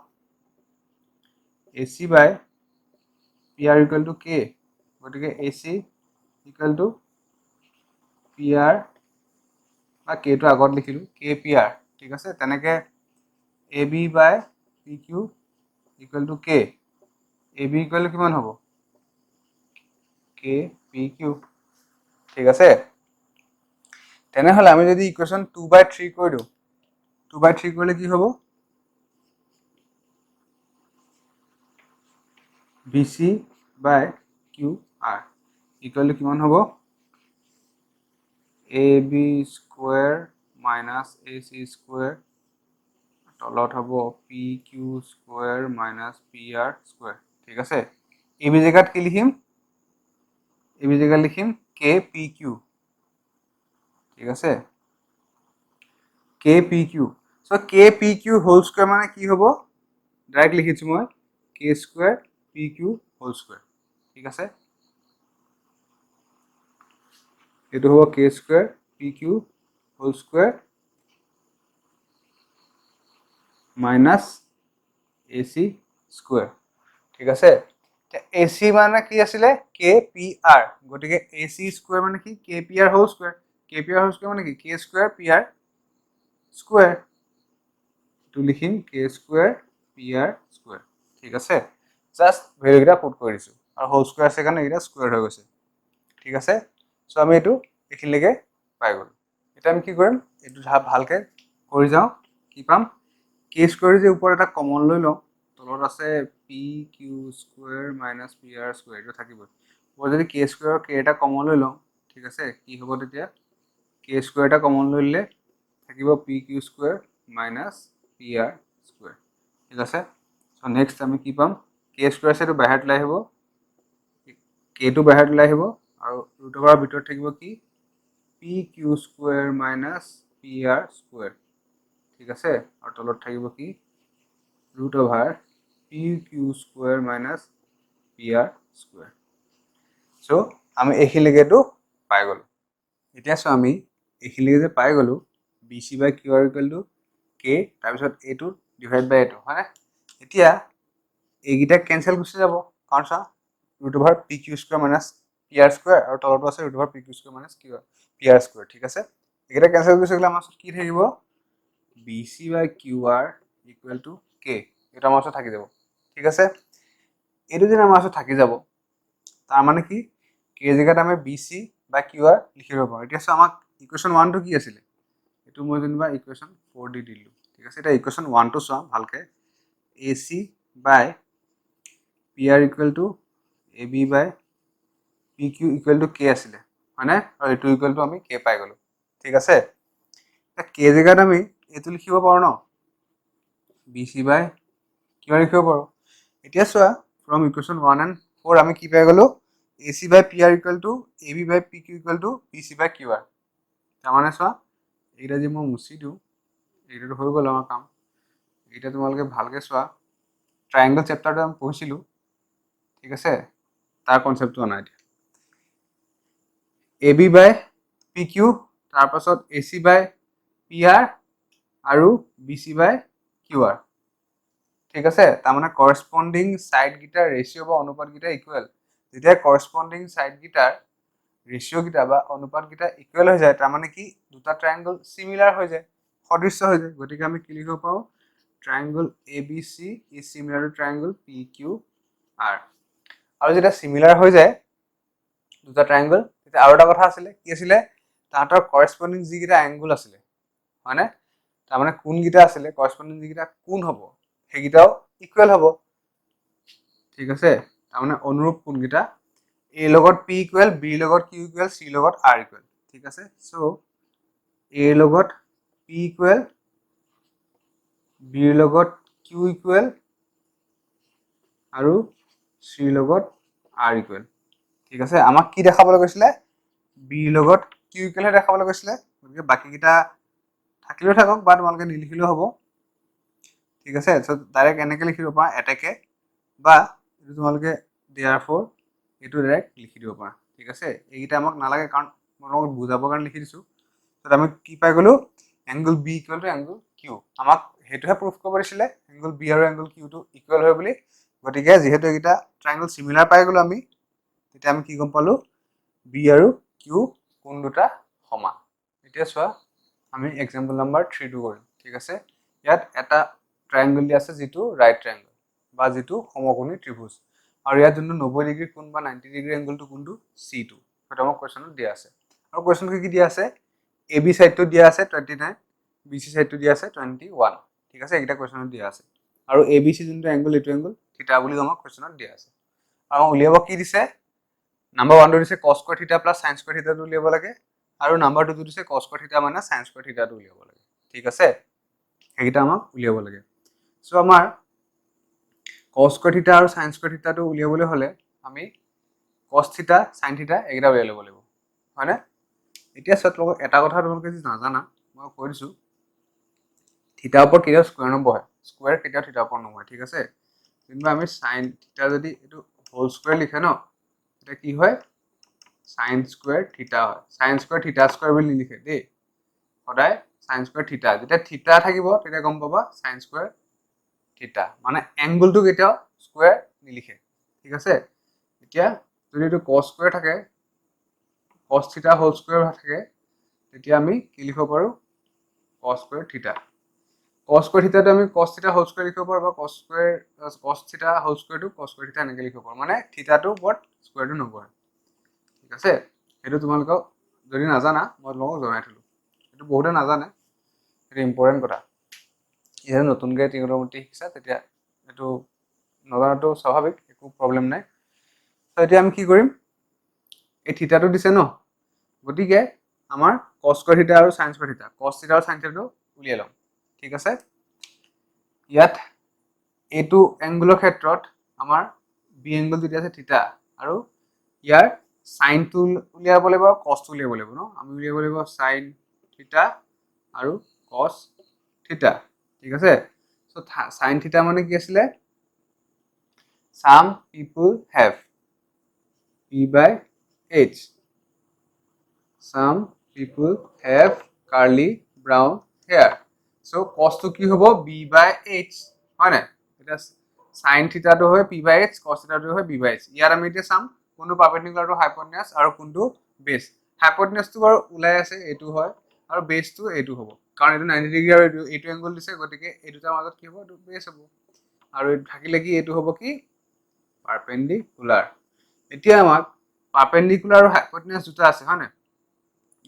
AC by PR equal to K গতিকে AC ইকুৱেল টু PR বা K টো আগত লিখিলো KPR ঠিক আছে তেনেকে AB by PQ equal to K AB equal to কিমান হ'ব KPQ ঠিক আছে তেনেহলে আমি যদি ইকুৱেশ্যন 2/3 কৰি দিওঁ 2/3 কৰিলে কি হ'ব BC by QR equal to কিমান হ'ব AB square minus AC square তলত হ'ব PQ square minus PR square ঠিক আছে AB জেগাত কি লিখিম AB জেগাত লিখিম KPQ ঠিক আছে KPQ so KPQ whole square মানে কি হ'ব ডাইৰেক্ট লিখিছো মই K square PQ whole square ঠিক আছে এইটো হ'ব K square PQ whole square minus AC square ঠিক আছে AC মানে কি আছিলে KPR গতিকে AC স্কোয়াৰ মানে কি KPR whole square KPR whole square মানে কি K স্কোয়াৰ PR স্কোয়াৰ তো লিখিম K স্কোয়াৰ PR স্কোয়াৰ ঠিক আছে জাস্ট ভ্যালুটা পুট কৰি দিছো আৰু হোল স্কোয়াৰ আছে কাৰণে এটা স্কোয়াৰ হৈ গৈছে ঠিক আছে সো আমি এটো এখিনলৈকে পাই গ'ল এটা আমি কি কৰিম এটো ভালকে কৰি যাও কি পাম K স্কোয়াৰ যে ওপৰ এটা কমন লৈ লওঁ তলত আছে PQ square minus PR square এটো থাকিব ওপৰ যদি K স্কোয়াৰ K এটা কমন লৈ লওঁ ঠিক আছে কি হ'ব তেতিয়া K স্কোয়াৰ এটা কমন লৈ ললে থাকিব PQ square minus PR square ঠিক আছে সো নেক্সট আমি কি পাম K স্কোয়াৰ সেটো বাহিৰত লৈ আহিব K টো বাহিৰত লৈ আহিব আৰু ৰুট ওভাৰৰ ভিতৰত থাকিব কি PQ square minus PR square ঠিক আছে আৰু তলত থাকিব কি root over PQ square minus PR square so আমি এখিনলৈকেটো পাই গলো এতিয়া সো আমি এখিনলৈকে যে পাই গলো BC by QR equal to K তাৰপিছত এটো ডিভাইড বাই এটো হয় এতিয়া এইগিটা কেনসেল গুচি যাব কাৰণ চা root over PQ square minus PR square আৰু তলতো আছে root over PQ square minus PR square ঠিক আছে এইগিটা কেনসেল গুচি গলে আমাৰ কি থাকিব BC by QR equal to K এটা আমাৰ থাকি যাব ঠিক আছে এটো যদি আমাৰ থাকি যাব তাৰ মানে কি K জেগাত আমি BC বাই QR লিখিব পাৰো এতিয়া আমাক ইকুৱেশ্যন 1 টো কি আছিল এটো মই যেনিবা ইকুৱেশ্যন 4 দি দিলো ঠিক আছে এটা ইকুৱেশ্যন 1 টো চোৱা ভালকে AC by PR equal to AB by PQ equal to K আছিল মানে আৰু এটো ইকুৱেল টু আমি K পাই গলো ঠিক আছে K জেগাত আমি এটো লিখিব পাৰো ন BC বাই QR লিখিব পাৰো এতিয়া চোৱা from equation 1 and 4 আমি কি পাই গলো AC by PR equal to AB by PQ equal to BC by QR তাৰ মানে চোৱা এইটা যে মই মুছি দিও এইটো হৈ গল আমাৰ কাম এটা তোমালকে ভালকে চোৱা ট্ৰায়াঙ্গল চেপ্টাৰটো আমি পঢ়িছিলো ঠিক আছে তাৰ কনসেপ্টটো আনা এতিয়া AB বাই PQ তাৰ পাছত AC বাই PR আৰু BC বাই QR ঠিক আছে তাৰ মানে কৰসপন্ডিং সাইড গিটাৰ ৰেশিও বা অনুপাত গিটা ইকুৱেল যেতিয়া কৰসপন্ডিং সাইড গিটাৰ ৰেশিও গিটা বা অনুপাত গিটা ইকুৱেল হৈ যায় তাৰ মানে কি দুটা ট্ৰায়াঙ্গল সিমিলাৰ হৈ যায় সদৃশ্য হৈ যায় গতিকে আমি কি লিখিব পাৰো triangle ABC is similar to triangle PQR আৰু যেটা সিমিলাৰ হৈ যায় দুটা ট্ৰায়াঙ্গল তেতিয়া আৰু এটা কথা আছিল কি আছিল তাহাতৰ কৰসপন্ডিং যিগিটা অ্যাঙ্গল আছিল মানে তাৰ মানে কোন গিটা আছিল কৰসপন্ডিং যিগিটা কোন হ'ব হেগিটাও ইকুৱেল হ'ব ঠিক আছে তাৰ মানে অনুৰূপ কোন গিটা A লগত P ইকুৱেল B লগত Q ইকুৱেল C লগত R ইকুৱেল ঠিক আছে সো A লগত P ইকুৱেল B লগত Q ইকুৱেল আৰু C লগত R ইকুৱেল ঠিক আছে আমাক কি দেখাবলৈ কৈছিলে B লগত কিউ ইকুৱেলহে দেখাবলৈ কৈছিলে, গতিকে বাকীকেইটা থাকিলেও থাকক বা তোমালোকে নিলিখিলেও হ'ব, ঠিক আছে। চ' ডাইৰেক্ট এনেকৈ লিখিব পাৰা এটেকে, বা এইটো তোমালোকে therefore এইটো ডাইৰেক্ট লিখি দিব পাৰা, ঠিক আছে। এইকেইটা আমাক নালাগে কাৰণ মই তোমাক বুজাবৰ কাৰণে লিখি দিছোঁ। ত' আমি কি পাই গ'লো, angle B equal to angle Q. আমাক সেইটোহে প্ৰুফ কৰিব দিছিলে, এংগল বি আৰু এংগল কিউটো ইকুৱেল হয় বুলি। গতিকে যিহেতু এইকেইটা ট্ৰাইংগল চিমিলাৰ পাই গ'লো আমি, তেতিয়া আমি কি গম পালোঁ, বি আৰু কিউ কোন দুটা সমান। এতিয়া চোৱা, আমি এক্সাম্পল নাম্বাৰ 3টো কৰিম, ঠিক আছে। ইয়াত এটা ট্ৰাইংগল দিয়া আছে যিটো ৰাইট ট্ৰাইংগল বা যিটো সমকোণী ত্ৰিভুজ, আৰু ইয়াত যোনটো 90 ডিগ্ৰী কোণ বা 90 ডিগ্ৰী এংগলটো কোনটো, C2, সেইটো আমাক কুৱেশ্যনত দিয়া আছে। আৰু কুৱেশ্যনটো কি দিয়া আছে, এ বি চাইডটো দিয়া আছে 29, বি চি চাইডটো দিয়া আছে 21, ঠিক আছে। এইকেইটা কুৱেশ্যনত দিয়া আছে। আৰু এ বি চি যোনটো এংগল, এইটো এংগল থিটা বুলি আমাক কুৱেশ্যনত দিয়া আছে। আৰু উলিয়াব কি দিছে, নাম্বাৰ 1টো দিছে cos স্কয়াৰ থিটা প্লাছ sin স্কয়াৰ থিটাটো উলিয়াব লাগে, আৰু নাম্বাৰ 2টো দিছে cos স্কয়াৰ থিটা মাইনাছ sin স্কয়াৰ থিটাটো উলিয়াব লাগে, ঠিক আছে। সেইকেইটা আমাক উলিয়াব লাগে। চ' আমাৰ cos স্কয়াৰ থিটা আৰু sin স্কয়াৰ থিটাটো উলিয়াবলৈ হ'লে আমি cos থিটা sin থিটা এইকেইটা উলিয়াই ল'ব লাগিব, হয়নে? এতিয়া চোৱা, তোমালোকক এটা কথা তোমালোকে যদি নাজানা, মই কৈ দিছোঁ, থিটাৰ ওপৰত কেতিয়াও স্কুৱেৰ নবহে, স্কুৱেৰ কেতিয়াও থিটাৰ ওপৰত নবহে, ঠিক আছে। যেনিবা আমি sin থিটা যদি এইটো হোল স্কুৱেৰ লিখে ন, তেতিয়া কি হয়, sin স্কুৱেৰ থিটা হয়। sin স্কুৱেৰ থিটা স্কুৱেৰ বুলি নিলিখে দেই, সদায় sin স্কুৱেৰ থিটা। যেতিয়া থিটা থাকিব তেতিয়া গম পাবা sin স্কুৱেৰ থিটা, মানে এংগলটো কেতিয়াও স্কুৱেৰ নিলিখে, ঠিক আছে। এতিয়া যদি এইটো cos স্কুৱেৰ থাকে, cos থিটা হোল স্কুৱেৰ থাকে, তেতিয়া আমি কি লিখিব পাৰোঁ, cos স্কুৱেৰ থিটা। cos স্কুৱেৰ থিটাটো আমি cos থিটা হোল স্কুৱেৰ লিখিব পাৰোঁ, বা cos থিটা হোল স্কুৱেৰটো cos স্কুৱেৰ থিটা এনেকৈ লিখিব পাৰোঁ, মানে থিটাটোৰ ওপৰত স্কুৱেৰটো নবহে, ঠিক আছে। সেইটো তোমালোকক যদি নাজানা, মই তোমালোকক জনাই থলোঁ, সেইটো বহুতে নাজানে, সেইটো ইম্পৰ্টেণ্ট কথা। যেতিয়া নতুনকৈ ত্ৰিকোণমিতি শিকিছা তেতিয়া এইটো নজনাটো স্বাভাৱিক, একো প্ৰব্লেম নাই। ত' এতিয়া আমি কি কৰিম, এই থিটাটো দিছে ন, গতিকে আমাৰ cos স্কয়াৰ থিটা আৰু sin স্কয়াৰ থিটা, cos থিটা আৰু sin থিটাটো উলিয়াই ল'ম, ঠিক আছে। ইয়াত এইটো এংগুলৰ ক্ষেত্ৰত আমাৰ বি এংগুল যেতিয়া আছে থিটা, আৰু ইয়াৰ সাইনটো উলিয়াব লাগিব আৰু কসটো উলিয়াব লাগিব ন। আমি উলিয়াব লাগিব সাইন থিটা আৰু কস থিটা, ঠিক আছে। সো সাইন থিটা মানে কি আছিলে, some people have p/h, some people have curly brown hair, so cos to কি হ'ব b/h, হয় নাই। এটা sin থিটাটো হয় p/h, cos থিটাটো হয় b/h। ইয়াৰ আমি এতিয়া চাম কোনটো পাৰপেন্ডিকুলাৰ টু হাইপোটেনাস আৰু কোনটো বেস। হাইপোটেনাসটো বাৰু ওলাই আছে, এইটো হয়, আৰু বেসটো এইটো হ'ব, কাৰণ এইটো 90 ডিগ্ৰী আৰু এইটো এংগল দিছে, গতিকে এই দুটাৰ মাজত কি হ'ব, এইটো বেস হ'ব, আৰু থাকিলে কি এইটো হ'ব কি পাৰপেন্ডিকুলাৰ। এতিয়া আমাক পাৰপেন্ডিকুলাৰ আৰু হাইপোটেনাস দুটা আছে, হয় নাই।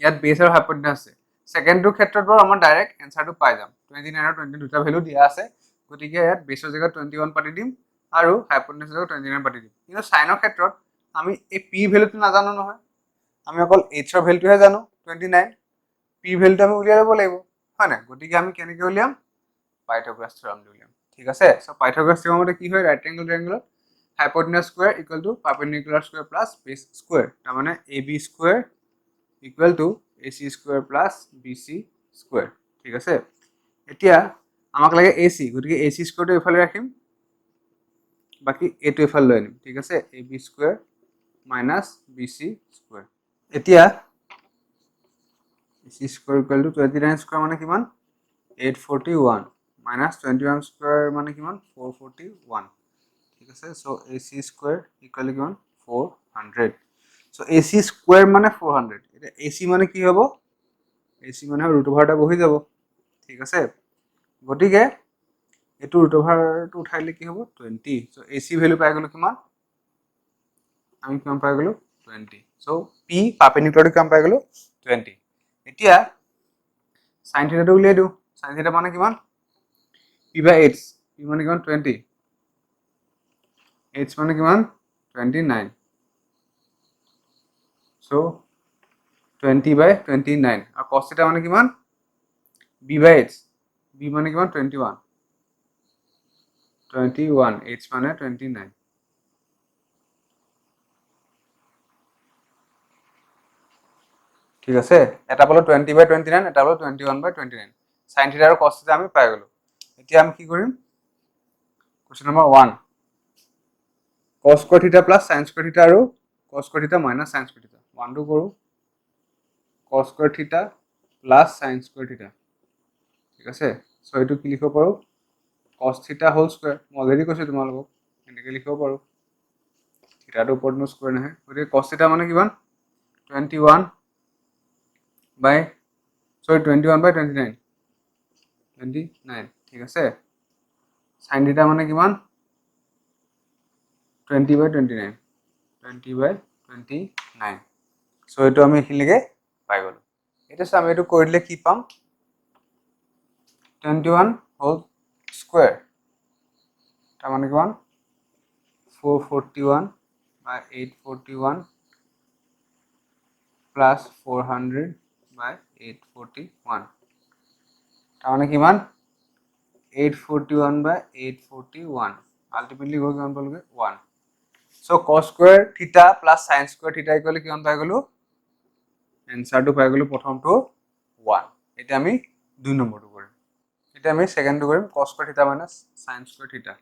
ইয়াত বেস আৰু হাইপোটেনাস আছে। সেকেন্ডটোৰ ক্ষেত্ৰত বাৰু আমাৰ ডাইৰেক্ট এনসাৰটো পাই যাম, 29 আৰু 20 দুটা ভ্যালু দিয়া আছে, গতিকে ইয়াত বেসৰ জেগাত 21 পাতি দিম আৰু হাইপোটেনাসৰ জেগাত 29 পাতি দিম। কিন্তু সাইনৰ ক্ষেত্ৰত আমি এই পি ভ্যালুটো নাজানো নহয়, আমি অকল এইচৰ ভ্যালুটোহে জানো 29, পি ভ্যালুটো আমি উলিয়াই ল'ব লাগিব, হয় নাই। গতিকে আমি কেনেকৈ উলিয়াম, পাইথাগোৰাছ থিওৰাম দি উলিয়াম, ঠিক আছে। সো পাইথাগোৰাছ থিওৰামতে কি হয়, ৰাইট এংগল ট্ৰায়াঙ্গলত hypotenuse square equal to perpendicular square plus base square, তাৰ মানে A B square equal to A C square plus B C square, ঠিক আছে। এতিয়া আমাক লাগে এ চি, গতিকে এ চি স্কয়াৰটো এইফালে ৰাখিম, বাকি এইটো এইফালে লৈ আনিম, ঠিক আছে। A B square minus B C square. এতিয়া A C square equal to 29 square মানে কিমান, 841 মাইনাছ 21 স্কয়াৰ মানে কিমান, 441, ঠিক আছে। So A C square equal to কিমান, 400। সো এ চি স্কয়াৰ মানে 400। এটা এ চি মানে কি হ'ব, এ চি মানে √এটা বহি যাব, ঠিক আছে। গতিকে এইটো √টো উঠাইলে কি হ'ব 20। সো এ চি ভ্যালু পাই গ'লো কিমান, আমি কিমান পাই গ'লো 20। সো পি পাৰপেন্ডিকুলাৰ কিমান পাই গ'লো 20। এতিয়া সাইন থিটাটো উলিয়াই দিওঁ, সাইন থিটা মানে কিমান, p/h, p মানে কিমান 20, h মানে কিমান 29, সো 20/29, আৰু cos থিটা মানে কিমান b/h, b মানে কিমান 21, h মানে 29। ঠিক আছে এটা পালো 20/29 এটা পালো 21/29 sin থিটা আৰু cos থিটা আমি পাই গলো এতিয়া আমি কি কৰিম কোৱেশ্চন নম্বৰ 1 cos স্কয়াৰ থিটা প্লাস sin স্কয়াৰ থিটা আৰু cos স্কয়াৰ থিটা মাইনাস sin স্কয়াৰ থিটা 1 টো কৰো cos স্কয়াৰ থিটা প্লাস sin স্কয়াৰ থিটা ঠিক আছে সো এটো কি লিখিব পাৰো cos থিটা হোল স্কয়াৰ মই অলৰেডি কৈছো তোমালোকক এনেকৈ লিখিব পাৰো থিটাৰ ওপৰত নো স্কয়াৰ নাহে গতিকে cos থিটা মানে কিমান 21 by 21/29 29 ঠিক আছে sin থিটা মানে কিমান 20/29 20/29 সো এটো আমি এখিনিলৈকে পাই গলো এটা আমি এটো কৰি দিলে কি পাম 21 হোল স্কয়াৰ তাৰ মানে কিমান 441 by 841 plus 400 by 841 তাৰ মানে কিমান 841 by 841 ultimately গৈ কিমান পালগে 1 so cos square theta plus sin square theta equal কিমান পাই গলো এনসারটো পাই গলো প্ৰথমটো 1 এটা আমি 2 নম্বৰটো কৰিম এটা আমি সেকেন্ডটো কৰিম cos square theta minus sin square theta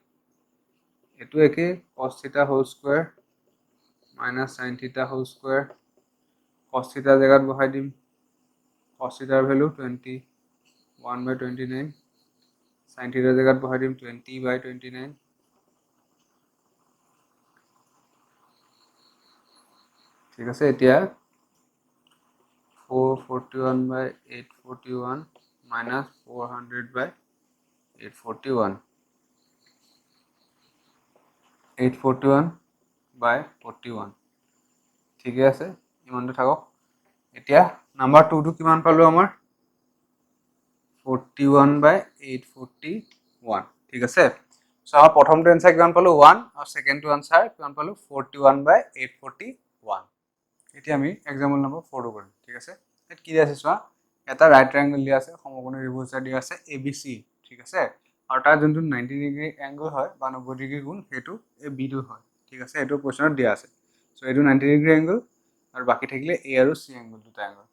এটো একে cos theta whole square minus sin theta whole square cos theta জায়গাত বহাই দিম cos theta এর ভ্যালু 21/29 sin theta জায়গাত বহাই দিম 20/29 ঠিক আছে এতিয়া 441/841 minus 400/841 841/41 ঠিক আছে ইমানটো থাকক এতিয়া নাম্বার 2 টো কিমান পালো আমাৰ 41/841 ঠিক আছে সো আমাৰ প্ৰথমটো আনসাৰ কিমান পালো 1 আৰু সেকেন্ডটো আনসাৰ কিমান পালো 41/841 এতিয়া আমি এক্সাম্পল নম্বৰ 4 টো কৰিম ঠিক আছে এত কি আছে চোৱা এটা ৰাইট ট্ৰায়াঙ্গল দিয়া আছে সমকোণী ত্ৰিভুজ দিয়া আছে ABC ঠিক আছে আৰু তাৰ যোনটো 90 ডিগ্ৰী এংগল হয় বা 90 ডিগ্ৰী কোণ হেতু এই B টো হয় ঠিক আছে এটো কোৱেশ্চনত দিয়া আছে সো এটো 90 ডিগ্ৰী এংগল আৰু বাকি থাকিলে A আৰু C এংগল দুটা এংগল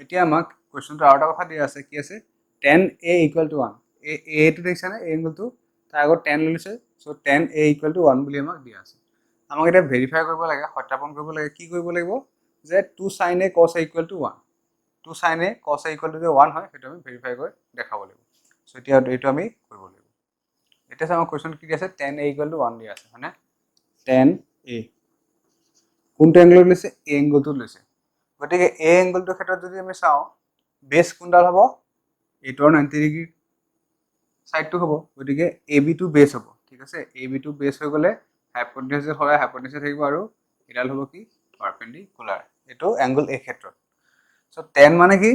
এতিয়া আমাক কোৱেশ্চনটো আৰু এটা কথা দিয়া আছে কি আছে tan A = 1 A টো দেখিছা না এংগলটো তাৰ আগত tan লৈছে সো tan A = 1 বুলি আমাক দিয়া আছে আমাক এটা ভেৰিফাই কৰিব লাগে সত্যাপন কৰিব লাগে কি কৰিব লাগিব যে 2 sin A cos A = 1 2 sin A cos A = 1 হয় সেটো আমি ভেৰিফাই কৰি দেখাব লাগিব সো এতিয়া এটো আমি কৰিব লাগিব এটা আমাৰ কোৱেশ্চন কি আছে tan A = 1 দিয়া আছে মানে tan A কোনটো এংগল লৈছে A এংগলটো লৈছে গতিকে A এংগলটোৰ ক্ষেত্ৰত যদি আমি চাও বেস কোনডাল হ'ব এটোৰ 90 ডিগ্ৰী সাইডটো হ'ব গতিকে AB টো বেস হ'ব ঠিক আছে AB টো বেস হৈ গলে হাইপোটেনুজ হয় হাইপোটেনুজ থাকিব আৰু এডাল হ'ব কি পাৰপেন্ডিকুলাৰ এটো অ্যাঙ্গেল A ক্ষেত্ৰত সো tan মানে কি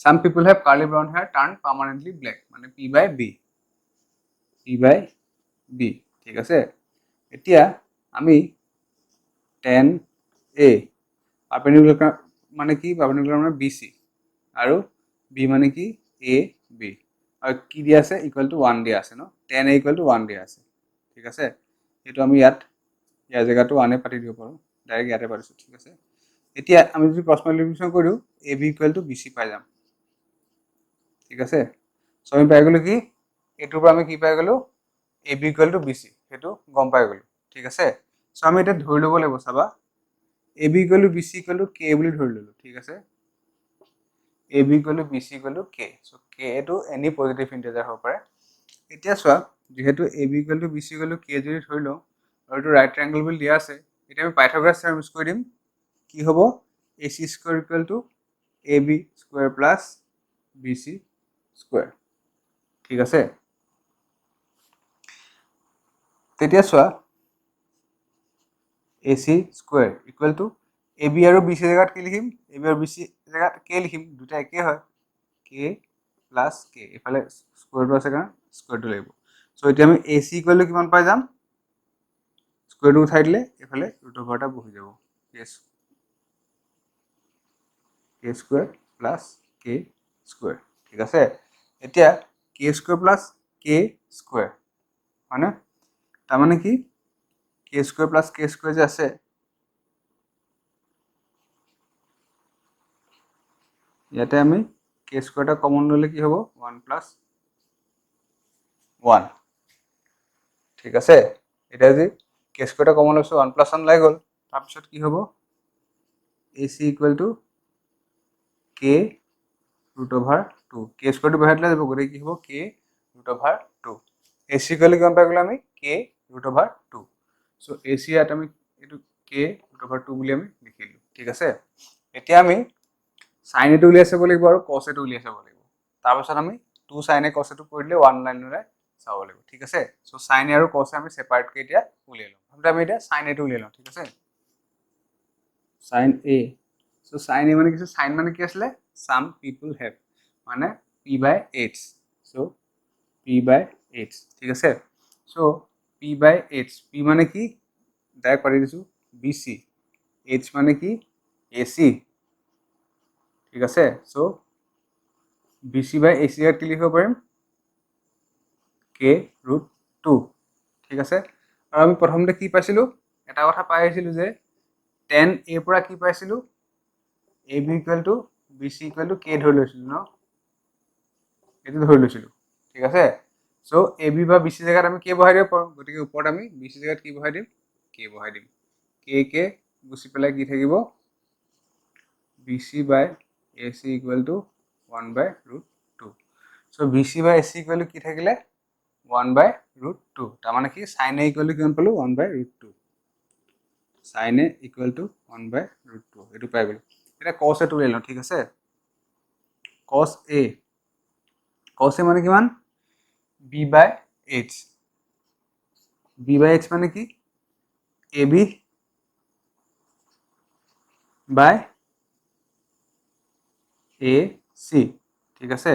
some people have curly brown hair turned permanently black মানে P/B P/B ঠিক আছে এতিয়া আমি tan A পারপেন্ডিকুলার মানে কি পারপেন্ডিকুলার মানে BC আৰু B মানে কি AB আৰু কি দিয়া আছে ইকুয়াল টু 1 দিয়া আছে ন tan A = 1 দিয়া আছে ঠিক আছে এটো আমি ইয়াত ইয়াৰ জায়গাটো 1 এ পাতি দিব পাৰো ডাইৰেক্ট ইয়াতে পাতিছো ঠিক আছে এতিয়া আমি যদি ক্ৰস মাল্টিপ্লিকেশন কৰো AB = BC পাই যাম ঠিক আছে সো আমি পাই গলো কি এটোৰ পৰা আমি কি পাই গলো AB = BC হেতু গম পাই গলো ঠিক আছে সো আমি এটা ধৰি লব লাগিব চাবা AB = BC = K বুলি ধৰি ললো ঠিক আছে AB = BC = K so K এটো এনি পজিটিভ ইন্টিজাৰ হ'ব পাৰে এতিয়া চোৱা যেহেতু AB = BC = K যদি ধৰি লও আৰু এটো ৰাইট ট্ৰায়াঙ্গল বুলি দিয়া আছে এটা আমি পাইথাগোৰাস থিওৰেম ইউজ কৰি দিম কি হ'ব AC² = AB² + BC² ঠিক আছে তেতিয়া চোৱা AC² = AB আৰু BC জায়গাত কি লিখিম AB আৰু BC জায়গাত K লিখিম দুটা একে হয় K + K এফালে স্কয়াৰটো আছে কাৰণ স্কয়াৰটো লাগিব সো এতিয়া আমি AC = কিমান পাই যাম স্কয়াৰটো উঠাই দিলে এফালে ৰুট ওভাৰটা বহি যাব K² + K² ঠিক আছে এতিয়া K² + K² মানে তাৰ মানে কি K² + K² যে আছে ইয়াতে আমি কে স্কোয়াৰটা কমন ল'লে কি হ'ব 1 প্লাছ 1 ঠিক আছে এটা যদি কে স্কোয়াৰটা কমন লৈছো 1 প্লাছ 1 লাই গ'ল তাৰপিছত কি হ'ব AC ইকুৱেল টু কে ৰুট অভাৰ 2 কে স্কোয়াৰটো বহাই দিলে যাব গতিকে কি হ'ব কে ৰুট অভাৰ 2 AC ইকুৱেল কিমান পাই গ'লো আমি কে ৰুট অভাৰ 2 সো AC ইয়াত আমি এইটো কে ৰুট অভাৰ 2 বুলি আমি লিখিলো ঠিক আছে এতিয়া আমি sin এটো উলিয়াই চাব লাগিব আৰু cos এটো উলিয়াই চাব লাগিব তাৰপিছত আমি 2 sin এ cos এটো কৰি দিলে 1 লাইন লৈ চাব লাগিব ঠিক আছে সো sin এ আৰু cos এ আমি সেপাৰেট কে এতিয়া উলিয়াই লম আমি এতিয়া sin এটো উলিয়াই লম ঠিক আছে sin a so sin a মানে কি sin মানে কি আসলে some people have মানে p by h so p by h ঠিক আছে so p by h p মানে কি ডাইরেক্ট পাৰি দিছো bc h মানে কি ac ঠিক আছে সো bc by ac এর কি লিখিব পাৰিম k root 2 ঠিক আছে আৰু আমি প্ৰথমতে কি পাইছিলো এটা কথা পাই আহিছিলো যে tan a পৰা কি পাইছিলো ab equal to bc equal to k ধৰি লৈছিলো ন এটো ধৰি লৈছিলো ঠিক আছে সো ab বা bc জায়গাত আমি k বহাই দিব পাৰো গতিকে ওপৰত আমি bc জায়গাত কি বহাই দিম k বহাই দিম k গুছি পেলাই কি থাকিব bc by ac equal to 1 by root 2 so bc by ac equal to কি থাকিলে 1 by root 2 তাৰ মানে কি sin a equal to কিমান পালো 1 by root 2 sin a equal to 1 by root 2 এটো পাই গলো এটা cos এ উলিয়াই লওঁ ঠিক আছে cos a মানে কিমান b by h b by h মানে কি ab by ac ঠিক আছে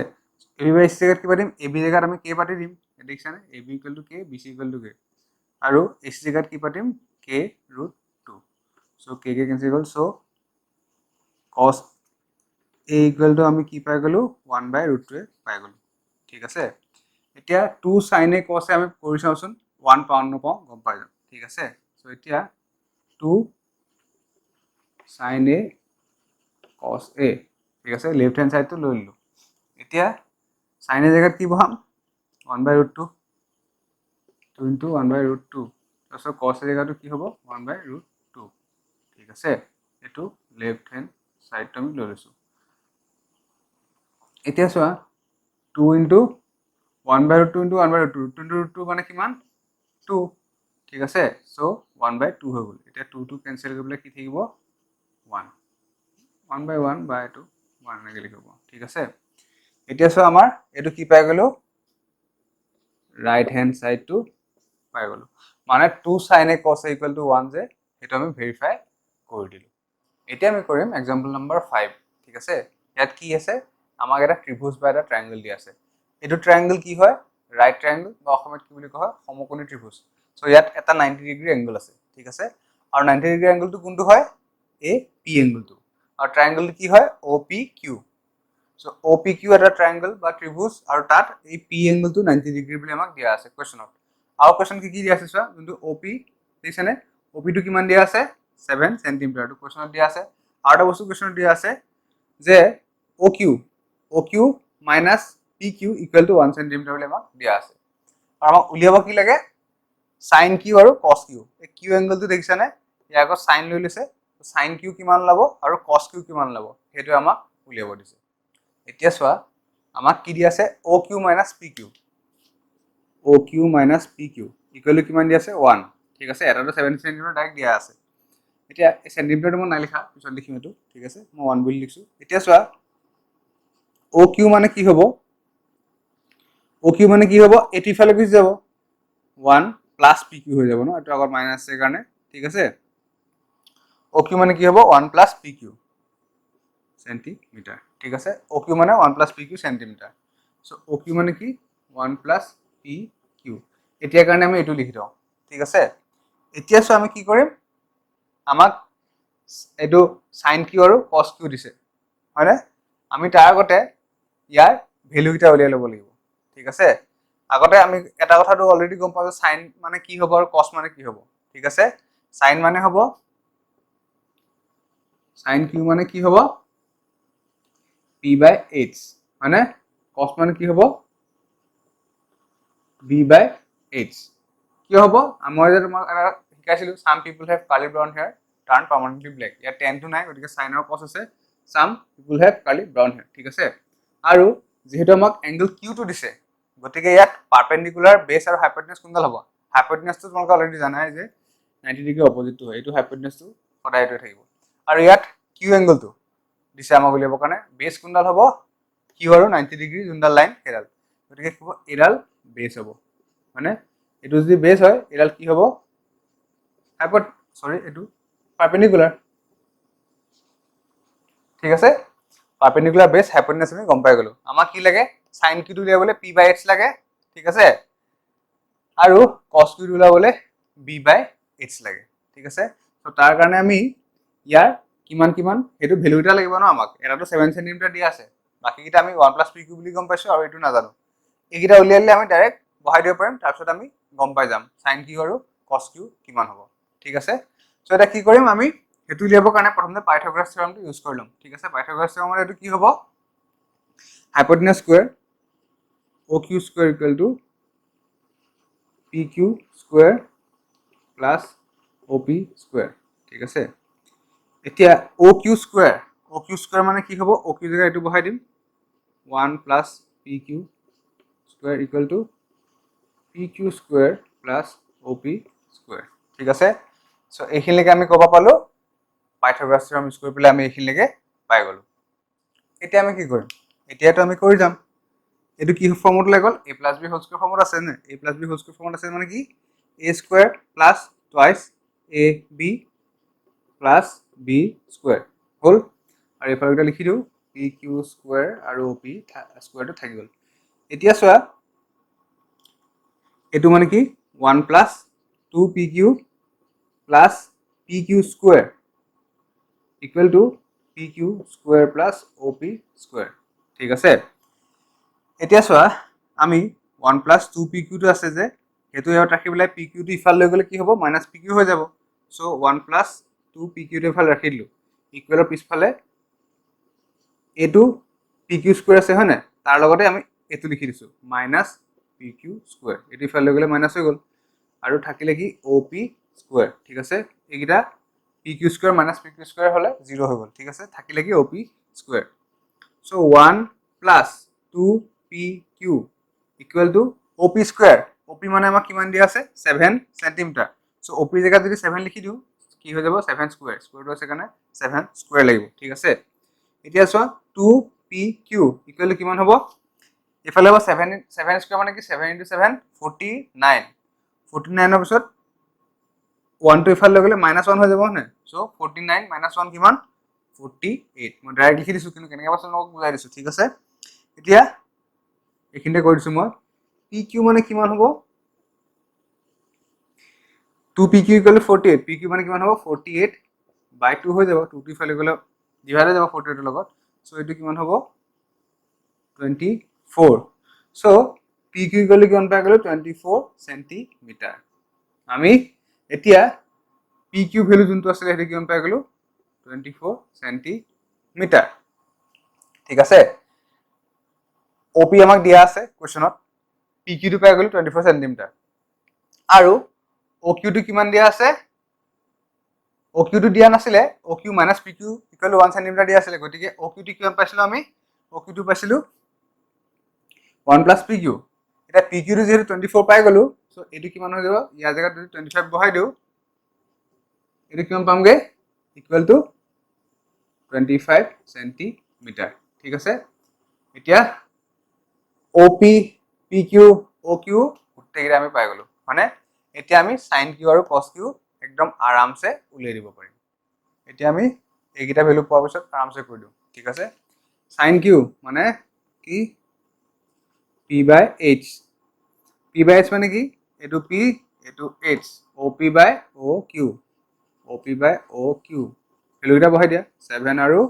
ab by c জায়গাত কি পাতিম ab জায়গাত আমি k পাতি দিম দেখিছানে ab equal to k bc equal to k আৰু ac জায়গাত কি পাতিম k root 2 so k cancel goal so cos a equal to আমি কি পাই গলো 1 by root 2 পাই গলো ঠিক আছে এতিয়া 2 sin a cos a আমি কৰি চাওচোন 1 পাউন নপাও গম পাই যাম ঠিক আছে সো এতিয়া 2 sin a cos a ঠিক আছে লেফট হ্যান্ড সাইডটো লৈ ললো এতিয়া sin a জায়গাত কি বহাম 1 by root 2 2 into 1 by root 2 তাৰপিছত cos a জায়গাটো কি হ'ব 1 by root 2 ঠিক আছে এটো লেফট হ্যান্ড সাইডটো আমি লৈ লৈছো এতিয়া চোৱা 2 into 1 by root 2 into 1 by root 2 2 into root 2 মানে কিমান 2 ঠিক আছে সো 1 by 2 হৈ গল এতিয়া 2 2 ক্যান্সেল কৰি পেলাই কি থাকিব 1 1 by 1 by 2 1 এনেকৈ লিখিব ঠিক আছে এতিয়া চোৱা আমাৰ এটো কি পাই গলো রাইট হ্যান্ড সাইড টু পাই গলো মানে 2 sin a cos a equal to 1 যে এটা আমি ভেৰিফাই কৰি দিলো এতিয়া আমি কৰিম एग्जांपल নাম্বাৰ 5 ঠিক আছে ইয়াত কি আছে আমাক এটা ত্ৰিভুজ বা এটা ট্ৰায়াঙ্গল দি আছে এটো ট্ৰায়াঙ্গল কি হয় ৰাইট ট্ৰায়াঙ্গল বা অসমত কি বুলি কয় সমকোণী ত্ৰিভুজ সো ইয়াত এটা 90 ডিগ্ৰী এংগল আছে ঠিক আছে আৰু 90 ডিগ্ৰী এংগলটো কোনটো হয় এ পি এংগলটো আৰু ট্ৰায়াঙ্গলটো কি হয় OPQ সো OPQ এটা ট্ৰায়াঙ্গল বা ত্ৰিভুজ আৰু তাত এই পি এংগলটো 90 ডিগ্ৰী বুলি আমাক দিয়া আছে কোৱেশ্চনত আৰু কোৱেশ্চন কি দিয়া আছে চোৱা কিন্তু OP দেখিছানে OP টো কিমান দিয়া আছে 7 সেন্টিমিটাৰ টো কোৱেশ্চনত দিয়া আছে আৰু এটা বস্তু কোৱেশ্চনত দিয়া আছে যে OQ minus PQ equal to 1 centimetre বুলি আমাক দিয়া আছে আৰু আমাক উলিয়াব কি লাগে sin Q আৰু cos Q এই Q এংগলটো দেখিছানে ইয়াৰ আগত sin লৈ লৈছে sin Q কিমান লব আৰু cos Q কিমান লব হেতু আমাক উলিয়াব দিছে এতিয়া চোৱা আমাক কি দি আছে OQ minus PQ equal to কিমান দি আছে 1 ঠিক আছে এটাটো 7 সেন্টিমিটাৰ ডাইৰেক্ট দিয়া আছে এতিয়া এই সেন্টিমিটাৰটো মই নাই লিখা পিছত লিখিম এটো ঠিক আছে মই 1 বুলি লিখছো এতিয়া চোৱা OQ মানে কি হ'ব OQ মানে কি হ'ব এটি ফালে গুছি যাব 1 plus PQ হৈ যাব ন এটো আগত মাইনাস এর কারণে ঠিক আছে OQ মানে কি হ'ব 1 plus PQ সেন্টিমিটার ঠিক আছে OQ মানে 1 plus PQ centimetre so OQ মানে কি 1 plus PQ এতিয়াৰ কাৰণে আমি এটো লিখি দাও ঠিক আছে এতিয়া সো আমি কি কৰিম আমাক এটো sin Q আৰু cos Q দিছে হয়নে আমি তাৰ আগতে ইয়াৰ ভ্যালু কিটা উলিয়াই লব লাগিব ঠিক আছে আগতে আমি এটা কথাটো অলৰেডি গম পাও sin মানে কি হ'ব আৰু cos মানে কি হ'ব ঠিক আছে sin মানে হ'ব sin Q মানে কি হ'ব p/h মানে cos মানে কি হ'ব b/h কি হ'ব মই যে তোমাক এটা শিকাইছিলো some people have curly brown hair turn permanently black ইয়াত tan টো নাই গতিকে sin আৰু cos আছে some people have curly brown hair ঠিক আছে আৰু যেহেতু আমাক এংগল q টো দিছে গতিকে ইয়াত পাৰপেন্ডিকুলাৰ বেস আৰু হাইপোটেনাস কোনডাল হ'ব হাইপোটেনাসটো তোমালোকে অলৰেডি জানাই যে 90 ডিগ্ৰী অপোজিটটো হয় এইটো হাইপোটেনাসটো সদায় এইটোৱে থাকিব আৰু ইয়াত q এংগলটো দিছে আমাক উলিয়াবৰ কাৰণে বেস কোনডাল হ'ব q আৰু 90 ডিগ্ৰী যোনডাল লাইন হেডাল গতিকে কি হ'ব এডাল বেস হ'ব মানে এইটো যদি বেস হয় এডাল কি হ'ব এইটো পারপেন্ডিকুলার ঠিক আছে পারপেন্ডিকুলার বেস হাইপোটেনাস আমি গম পাই গলো আমাক কি লাগে sin q টো উলিয়াবলে p/h লাগে ঠিক আছে আৰু cos q টো উলিয়াবলে b/h লাগে ঠিক আছে তো তাৰ কাৰণে আমি ইয়াৰ কিমান কিমান হেতু ভ্যালু এটা লাগিব ন আমাক এটাটো 7 সেমি দিয়া আছে বাকি কিটা আমি 1 + pq বুলি গম পাইছো আৰু এটো নাজানো এইকিটা উলিয়ালে আমি ডাইৰেক্ট বহাই দিব পাৰিম তাৰপিছত আমি গম পাই যাম sin q আৰু cos q কিমান হ'ব ঠিক আছে সো এটা কি কৰিম আমি হেতু উলিয়াবৰ কাৰণে প্ৰথমতে পাইথাগোৰাছ থিওৰামটো ইউজ কৰি লম ঠিক আছে পাইথাগোৰাছ থিওৰামৰ এটো কি হ'ব hypotenuse square oq square pq square op square ঠিক আছে এতিয়া oq স্কয়াৰ মানে কি হ'ব oq জায়গা এটো বহাই দিম 1 + pq square pq square op square ঠিক আছে সো এইখিনিলৈকে আমি ক'ব পালো পাইথাগোৰাছ থিওৰাম ইউজ কৰি পেলাই আমি এইখিনিলৈকে পাই গলো এতিয়া আমি কি কৰিম এতিয়াটো আমি কৰি যাম এটো কি ফৰ্মত লাগল a + b হোল স্কয়াৰ ফৰ্মত আছে নে a + b হোল স্কয়াৰ ফৰ্মত আছে মানে কি a square plus twice ab plus b square হল আৰু এফালে লিখি দিও pq স্কয়াৰ আৰু op স্কয়াৰটো থাকি গল এতিয়া চোৱা এটো মানে কি 1 + 2pq plus pq square equal to pq square plus op square ঠিক আছে এতিয়া চোৱা আমি 1 + 2pq টো আছে যে হেতু ইয়াত ৰাখি বলে pq টো ইফাল লৈ গলে কি হ'ব -pq হৈ যাব সো 1 + 2pq টো ইফাল ৰাখি দিলো ইকুৱেলৰ পিছফালে এটো pq স্কয়াৰ আছে হয় না তাৰ লগতে আমি এটো লিখি দিছো -pq স্কয়াৰ এটো ইফাল লৈ গলে মাইনাস হৈ গল আৰু থাকিলে কি op স্কয়াৰ ঠিক আছে এইগিটা pq স্কয়াৰ -pq স্কয়াৰ হলে 0 হৈ গল ঠিক আছে থাকিলে কি op square so 1 + 2pq equal to op square op মানে আমাক কিমান দিয়া আছে 7 সেন্টিমিটাৰ সো op জায়গা যদি 7 লিখি দিও কি হৈ যাব 7 স্কয়াৰ স্কয়াৰটো আছে কাৰণে 7 স্কয়াৰ লাগিব ঠিক আছে এতিয়া চোৱা 2pq ইকুৱেল টু কিমান হ'ব ইফালে হ'ব 7 স্কয়াৰ মানে কি 7 * 7 49 49 ৰ পিছত 1 টো ইফাল লৈ গলে -1 হৈ যাব না সো 49 - 1 কিমান 48 মই ডাইৰেক্ট লিখি দিছো কিন্তু কেনেকৈ পাছল মোক বুজাই দিছো ঠিক আছে এতিয়া এখিনতে কৰি দিছো মই pq মানে কিমান হ'ব 2pq = 48 pq মানে কিমান হ'ব 48/2 হৈ যাব 2 টো ইফালে গলে ডিভাইড হৈ যাব 48 ৰ লগত সো এটো কিমান হ'ব 24 সো pq = কিমান পাই গলো 24 সেন্টিমিটাৰ আমি এতিয়া pq ভ্যালু যোনটো আছে হেতু কিমান পাই গলো 24 সেন্টিমিটাৰ ঠিক আছে op আমাক দিয়া আছে কোৱেশ্চনত pq টো পাই গলো 24 সেন্টিমিটাৰ আৰু oq টো কিমান দিয়া আছে oq টো দিয়া নাছিলে oq - pq = 1 সেন্টিমিটাৰ দিয়া আছিল গতিকে oq টো কিমান পাইছিলো আমি oq টো পাইছিলো 1 + pq এটা pq টো যেহেতু 24 পাই গলো সো এটো কিমান হৈ যাব ইয়াৰ জায়গাত যদি 25 বহাই দিও এটো কিমান পামগে ইকুৱেল টু 25 সেন্টিমিটাৰ ঠিক আছে এতিয়া op pq oq গোটেইকেইটা আমি পাই গলো মানে এতিয়া আমি sin q আৰু cos q একদম আৰামসে উলিয়াই দিব পাৰিম এতিয়া আমি এইকেইটা ভ্যালু পোৱাৰ পিছত আৰামসে কৰি দিও ঠিক আছে sin q মানে কি p/h p/h মানে কি এটো p এটো h op/oq op/oq ভ্যালুটা বহাই দিয়া 7 আৰু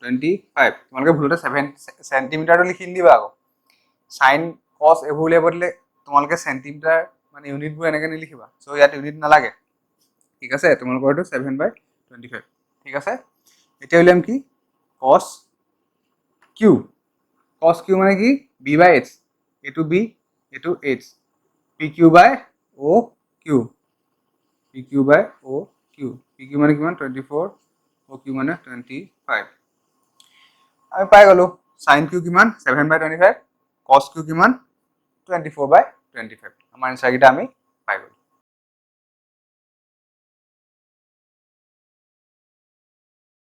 25 তোমালোকে ভুলতে 7 সেন্টিমিটাৰটো লিখি দিবা আকৌ sin cos এবোৰ উলিয়াব দিলে তোমালোকে সেন্টিমিটাৰ মানে ইউনিটবোৰ এনেকৈ নিলিখিবা সো ইয়াত ইউনিট নালাগে ঠিক আছে তোমালোকৰ এটো 7/25 ঠিক আছে এতিয়া উলিয়াম কি cos কিউ কস কিউ মানে কি বি বাই এইচ এইটো বি এইটো এইচ পি কিউ বাই অ' কিউ পি কিউ বাই অ' কিউ পি কিউ মানে কিমান 24 অ' কিউ মানে 25 আমি পাই গ'লো সাইন কিউ কিমান 7/25 কস কিউ কিমান 24/25 আমাৰ এনচাৰকেইটা আমি